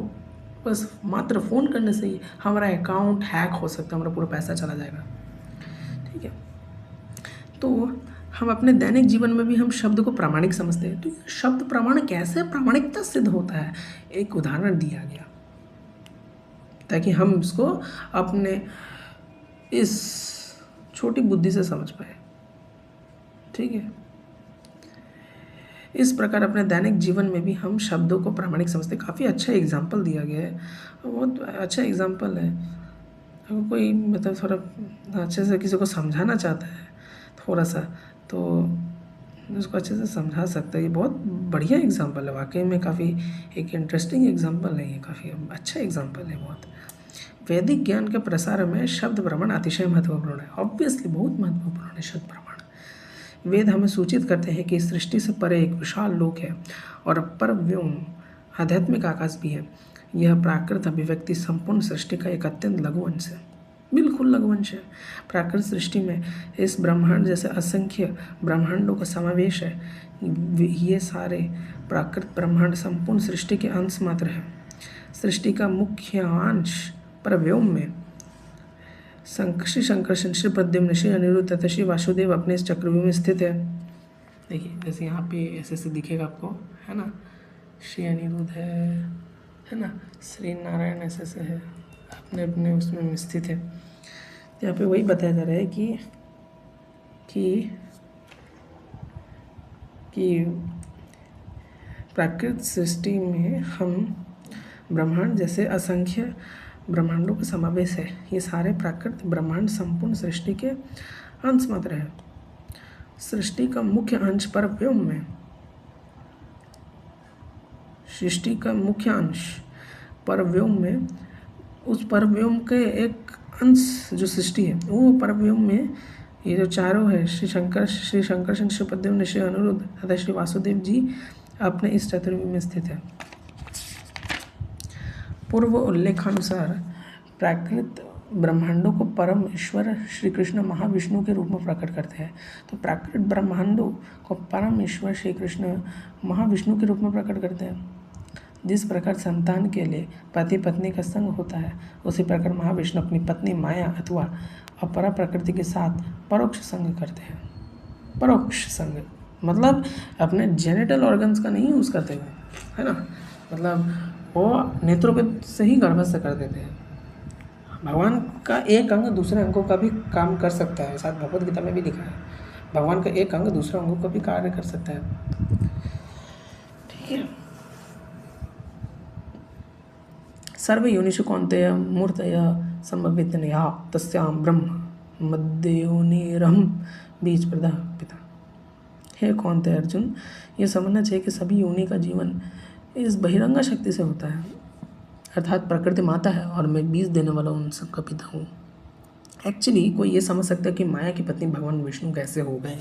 बस मात्र फ़ोन करने से ही हमारा अकाउंट हैक हो सकता है, हमारा पूरा पैसा चला जाएगा। ठीक है, तो हम अपने दैनिक जीवन में भी हम शब्द को प्रामाणिक समझते हैं। तो ये शब्द प्रमाण कैसे प्रामाणिकता सिद्ध होता है, एक उदाहरण दिया गया ताकि हम उसको अपने इस छोटी बुद्धि से समझ पाए। ठीक है, इस प्रकार अपने दैनिक जीवन में भी हम शब्दों को प्रामाणिक समझते हैं। काफ़ी अच्छा एग्जाम्पल दिया गया है, बहुत अच्छा एग्जाम्पल है। अगर कोई मतलब थोड़ा अच्छे से किसी को समझाना चाहता है थोड़ा सा, तो उसको अच्छे से समझा सकता है। ये बहुत बढ़िया एग्जाम्पल है, वाकई में काफ़ी एक इंटरेस्टिंग एग्जाम्पल है, ये काफ़ी अच्छा एग्जाम्पल है बहुत। वैदिक ज्ञान के प्रसार में शब्द प्रमाण अतिशय महत्वपूर्ण है। ऑब्वियसली बहुत महत्वपूर्ण है शब्द प्रमाण। वेद हमें सूचित करते हैं कि सृष्टि से परे एक विशाल लोक है और पर व्योम आध्यात्मिक आकाश भी है। यह प्राकृत अभिव्यक्ति संपूर्ण सृष्टि का एक अत्यंत लघु अंश है, बिल्कुल लघु अंश है। प्राकृत सृष्टि में इस ब्रह्मांड जैसे असंख्य ब्रह्मांडों का समावेश है। ये सारे प्राकृत ब्रह्मांड संपूर्ण सृष्टि के अंश मात्र है। सृष्टि का मुख्य अंश पर व्योम में श्री शंकरशन, श्री प्रद्युम्न, श्री अनिरुद्ध तथा श्री वासुदेव अपने इस चक्रव्यूह में स्थित है। देखिए जैसे यहाँ पे ऐसे दिखेगा आपको, है ना, श्री अनिरुद्ध है ना, श्री नारायण ऐसे है, अपने अपने उसमें स्थित है। यहाँ पे वही बताया जा रहा है कि प्राकृत सृष्टि में हम ब्रह्मांड जैसे असंख्य ब्रह्मांडों का समावेश है। ये सारे प्राकृत ब्रह्मांड संपूर्ण सृष्टि के अंश मात्र है। सृष्टि का मुख्य अंश परव्योम में, सृष्टि का मुख्य अंश परव्योम में, उस परव्योम के एक अंश जो सृष्टि है वो परव्योम में ये जो चारों है, श्री शंकर, श्री प्रद्युम्न, श्री अनिरुद्ध तथा श्री वासुदेव जी अपने इस चतुर्व्यूह में स्थित है। पूर्व उल्लेखानुसार प्राकृत ब्रह्मांडों को परम ईश्वर श्री कृष्ण महाविष्णु के रूप में प्रकट करते हैं। तो प्राकृत ब्रह्मांडों को परम ईश्वर श्री कृष्ण महाविष्णु के रूप में प्रकट करते हैं। जिस प्रकार संतान के लिए पति पत्नी का संग होता है, उसी प्रकार महाविष्णु अपनी पत्नी माया अथवा अपरा प्रकृति के साथ परोक्ष संग करते हैं। परोक्ष संग मतलब अपने जेनिटल ऑर्गन्स का नहीं यूज़ करते हुए, है ना, मतलब वो नेत्रों के से ही गर्भस्थ कर देते हैं। भगवान का एक अंग दूसरे अंगों का भी काम कर सकता है, शायद भगवद गीता में भी लिखा है, भगवान का एक अंग दूसरे अंगों का भी कार्य कर सकता है। ठीक है, सर्व योनिषु कौन्तेय मूर्तय संभवितनया तस्याम ब्रह्म मध्ययोनिरहं बीज प्रदा पिता। हे कौन्तेय अर्जुन, ये समझना चाहिए कि सभी योनि का जीवन इस बहिरंगा शक्ति से होता है, अर्थात प्रकृति माता है और मैं बीज देने वाला उन सबका पिता हूँ। एक्चुअली कोई ये समझ सकता है कि माया की पत्नी भगवान विष्णु कैसे हो गए,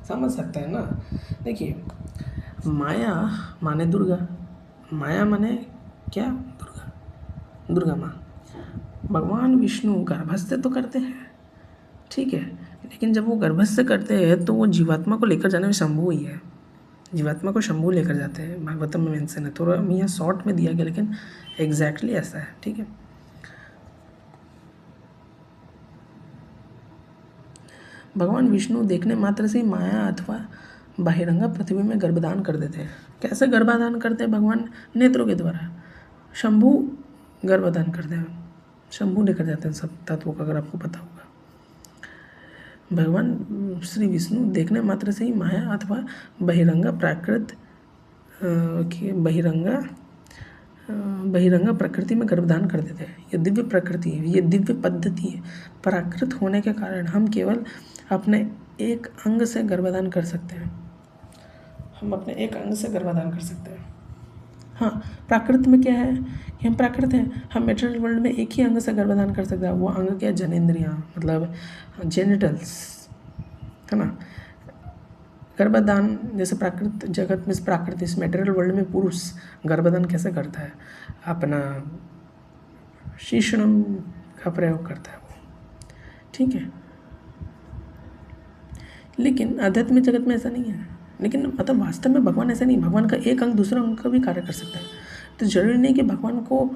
समझ सकता है ना। देखिए, माया माने दुर्गा, माया माने क्या, दुर्गा, दुर्गा माँ। भगवान विष्णु गर्भस्थ तो करते हैं, ठीक है, लेकिन जब वो गर्भस्थ करते हैं तो वो जीवात्मा को लेकर जाने में शंभु ही है, जीवात्मा को शंभु लेकर जाते हैं। भागवतम में मेंशन है, थोड़ा यहाँ शॉर्ट में दिया गया लेकिन एग्जैक्टली ऐसा है। ठीक है, भगवान विष्णु देखने मात्र से ही माया अथवा बहिरंगा पृथ्वी में गर्भदान कर देते हैं। कैसे गर्भदान करते हैं भगवान? नेत्रों के द्वारा। शंभु गर्भदान करते हैं, शंभु लेकर जाते हैं सब तत्वों का, अगर आपको पता होगा। भगवान श्री विष्णु देखने मात्र से ही माया अथवा बहिरंगा प्राकृत बहिरंगा प्रकृति में गर्भदान कर देते हैं। ये दिव्य प्रकृति है, ये दिव्य पद्धति है। प्राकृत होने के कारण हम केवल अपने एक अंग से गर्भदान कर सकते हैं, हम अपने एक अंग से गर्भदान कर सकते हैं। हाँ, प्राकृत में क्या है कि हम प्राकृत हैं, हम मेटेरियल वर्ल्ड में एक ही अंग से गर्भदान कर सकते हैं। वो अंग क्या है? जनेंद्रियाँ, मतलब जेनिटल्स, है ना। गर्भदान जैसे प्राकृत जगत में, प्राकृत इस मेटेरियल वर्ल्ड में पुरुष गर्भदान कैसे करता है? अपना शीशणम का प्रयोग करता है वो, ठीक है। लेकिन आध्यात्मिक जगत में ऐसा नहीं है। लेकिन मतलब वास्तव में भगवान ऐसा नहीं, भगवान का एक अंग दूसरा अंग का भी कार्य कर सकता है। तो जरूरी नहीं कि भगवान को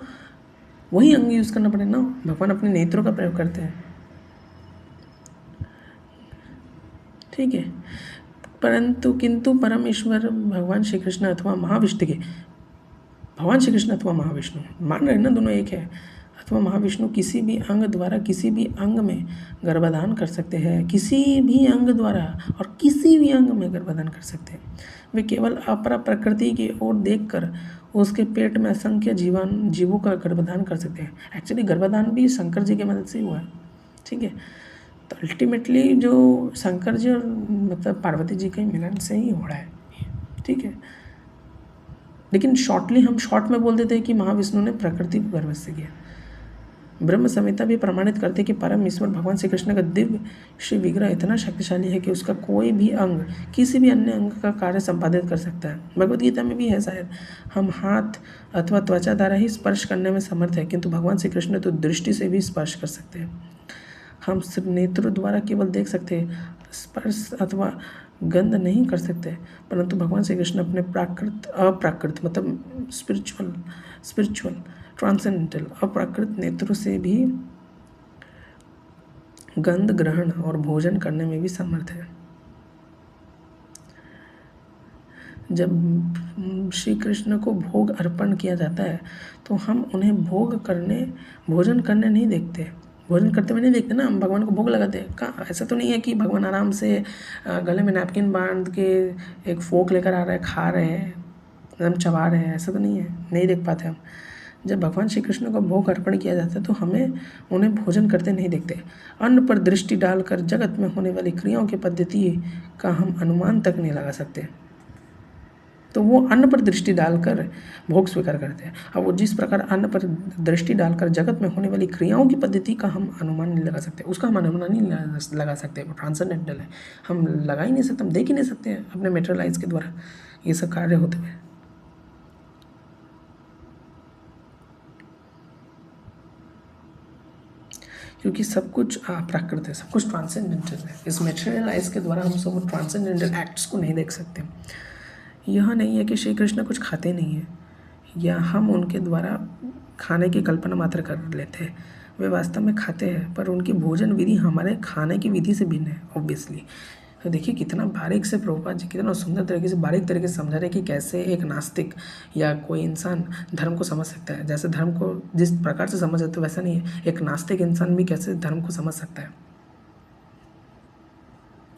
वही अंग यूज़ करना पड़े ना, भगवान अपने नेत्रों का प्रयोग करते हैं, ठीक है। परंतु किंतु परम ईश्वर भगवान श्री कृष्ण अथवा महाविष्णु के, भगवान श्री कृष्ण अथवा महाविष्णु मान रहे ना, दोनों एक है, अथवा महाविष्णु किसी भी अंग द्वारा किसी भी अंग में गर्भाधान कर सकते हैं, किसी भी अंग द्वारा और किसी भी अंग में गर्भाधान कर सकते हैं। वे केवल अपरा प्रकृति की ओर देखकर उसके पेट में असंख्य जीवों का गर्भाधान कर सकते हैं। एक्चुअली गर्भाधान भी शंकर जी की मदद से हुआ है, ठीक है। तो अल्टीमेटली जो शंकर जी और मतलब पार्वती जी के मिलन से ही हो रहा है, ठीक है। लेकिन हम शॉर्ट में बोल देते हैं कि महाविष्णु ने प्रकृति को गर्भ से किया। ब्रह्म संहिता भी प्रमाणित करते कि परम ईश्वर भगवान श्री कृष्ण का दिव्य श्री विग्रह इतना शक्तिशाली है कि उसका कोई भी अंग किसी भी अन्य अंग का कार्य संपादित कर सकता है। भगवद गीता में भी है शायद, हम हाथ अथवा त्वचा द्वारा ही स्पर्श करने में समर्थ है, किंतु भगवान श्री कृष्ण तो दृष्टि से भी स्पर्श कर सकते हैं। हम सिर्फ नेत्रों द्वारा केवल देख सकते हैं, स्पर्श अथवा गंध नहीं कर सकते, परंतु भगवान श्री कृष्ण अपने अप्राकृत मतलब स्पिरिचुअल ट्रांसेंडेंटल अप्राकृत नेत्रों से भी गंध ग्रहण और भोजन करने में भी समर्थ है। जब श्री कृष्ण को भोग अर्पण किया जाता है तो हम उन्हें भोजन करने नहीं देखते, भोजन करते हुए नहीं देखते ना, हम भगवान को भोग लगाते हैं। कहाँ, ऐसा तो नहीं है कि भगवान आराम से गले में नैपकिन बांध के एक फोक लेकर आ रहे हैं, खा रहे हैं, हम चबा रहे हैं, ऐसा तो नहीं है, नहीं देख पाते हम। जब भगवान श्री कृष्ण को भोग अर्पण किया जाता है तो हमें उन्हें भोजन करते नहीं देखते। अन्न पर दृष्टि डालकर जगत में होने वाली क्रियाओं की पद्धति का हम अनुमान तक नहीं लगा सकते, तो वो अन्न पर दृष्टि डालकर भोग स्वीकार करते हैं। अब वो जिस प्रकार अन्न पर दृष्टि डालकर जगत में होने वाली क्रियाओं की पद्धति का हम अनुमान नहीं लगा सकते, उसका हम अनुमान नहीं लगा सकते, वो ट्रांसेंडेंटल है, हम लगा ही नहीं सकते, हम देख ही नहीं सकते हैं अपने मेटेरियलाइज के द्वारा ये सब कार्य होते हुए। क्योंकि सब कुछ प्राकृत है, सब कुछ ट्रांसेंडेंटल है, इस मेटेरियल आइज के द्वारा हम सब ट्रांसेंडेंटल एक्ट्स को नहीं देख सकते। यह नहीं है कि श्री कृष्ण कुछ खाते नहीं हैं या हम उनके द्वारा खाने की कल्पना मात्र कर लेते हैं, वे वास्तव में खाते हैं, पर उनकी भोजन विधि हमारे खाने की विधि से भिन्न है ऑब्वियसली। तो देखिए कितना बारीक से प्रभुपाद जी कितना सुंदर तरीके से बारीक तरीके से समझा रहे कि कैसे एक नास्तिक या कोई इंसान धर्म को समझ सकता है। जैसे धर्म को जिस प्रकार से समझ सकते हो वैसा नहीं है, एक नास्तिक इंसान भी कैसे धर्म को समझ सकता है।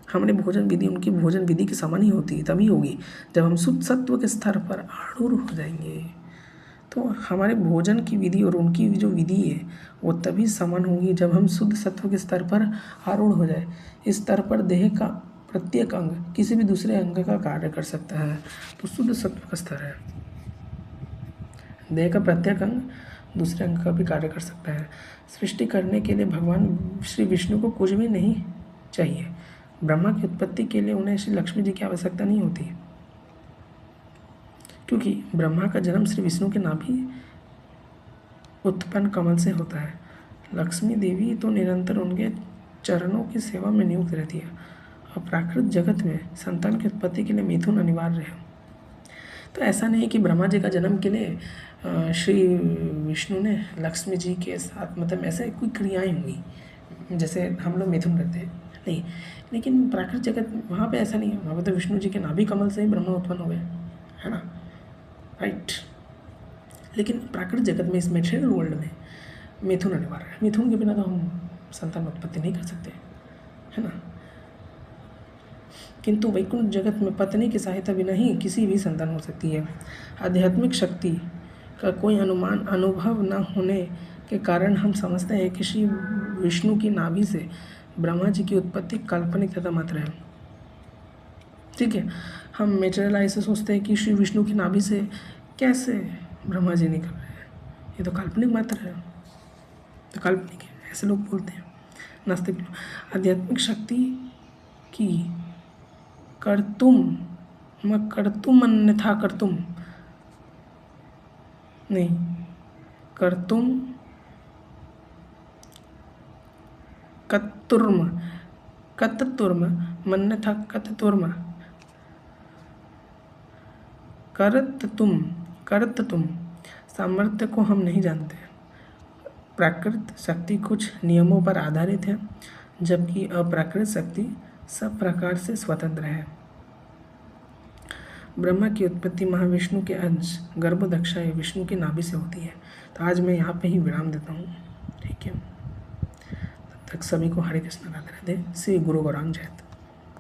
हमारी भोजन विधि उनकी भोजन विधि की समान ही होती है, तभी होगी जब हम शुद्ध सत्व के स्तर पर आरूढ़ हो जाएंगे। तो हमारे भोजन की विधि और उनकी जो विधि है वो तभी समान होगी जब हम शुद्ध सत्व के स्तर पर आरूढ़ हो जाए। इस स्तर पर देह का प्रत्येक अंग किसी भी दूसरे अंग का कार्य कर सकता है, तो शुद्ध सत्व का स्तर है। देह का प्रत्येक अंग दूसरे अंग का भी कार्य कर सकता है। सृष्टि करने के लिए भगवान श्री विष्णु को कुछ भी नहीं चाहिए। ब्रह्मा की उत्पत्ति के लिए उन्हें श्री लक्ष्मी जी की आवश्यकता नहीं होती, क्योंकि ब्रह्मा का जन्म श्री विष्णु के नाभि उत्पन्न कमल से होता है। लक्ष्मी देवी तो निरंतर उनके चरणों की सेवा में नियुक्त रहती है। और प्राकृत जगत में संतान की उत्पत्ति के लिए मिथुन अनिवार्य है। तो ऐसा नहीं कि ब्रह्मा जी का जन्म के लिए श्री विष्णु ने लक्ष्मी जी के साथ मतलब ऐसे कोई क्रियाएं हुई जैसे हम लोग मिथुन करते हैं, नहीं। लेकिन प्राकृत जगत वहाँ पे ऐसा नहीं है, वहाँ पे तो विष्णु जी के नाभि कमल से ही ब्रह्मा उत्पन्न हुए, है ना, राइट। लेकिन प्राकृत जगत में इस मेटेरियल वर्ल्ड में मिथुन अनिवार्य है। मिथुन के बिना तो हम संतान उत्पत्ति नहीं कर सकते, है ना। किंतु वैकुंठ जगत में पत्नी की सहायता बिना ही किसी भी संतान हो सकती है। आध्यात्मिक शक्ति का कोई अनुभव न होने के कारण हम समझते हैं कि श्री विष्णु की नाभि से ब्रह्मा जी की उत्पत्ति काल्पनिक तथा मात्र है, ठीक है। हम मेटेरियलाइज से सोचते हैं कि श्री विष्णु की नाभि से कैसे ब्रह्मा जी निकल रहे हैं, ये तो काल्पनिक मात्र है, तो काल्पनिक है, ऐसे लोग बोलते हैं नास्तिक लोग। आध्यात्मिक शक्ति की कर्तुम अन्यथा कर्तुम नहीं, कर्तुम कत्तुर्म मन्यथा कत्तुर्म करतुम सामर्थ्य को हम नहीं जानते। प्राकृत शक्ति कुछ नियमों पर आधारित है, जबकि अप्राकृत शक्ति सब प्रकार से स्वतंत्र है। ब्रह्मा की उत्पत्ति महाविष्णु के अंश गर्भदक्षा या विष्णु के नाभि से होती है। तो आज मैं यहाँ पे ही विराम देता हूँ, ठीक है। तब तक सभी को हरे कृष्ण राधे राधे। श्री गुरु गौरांग जय।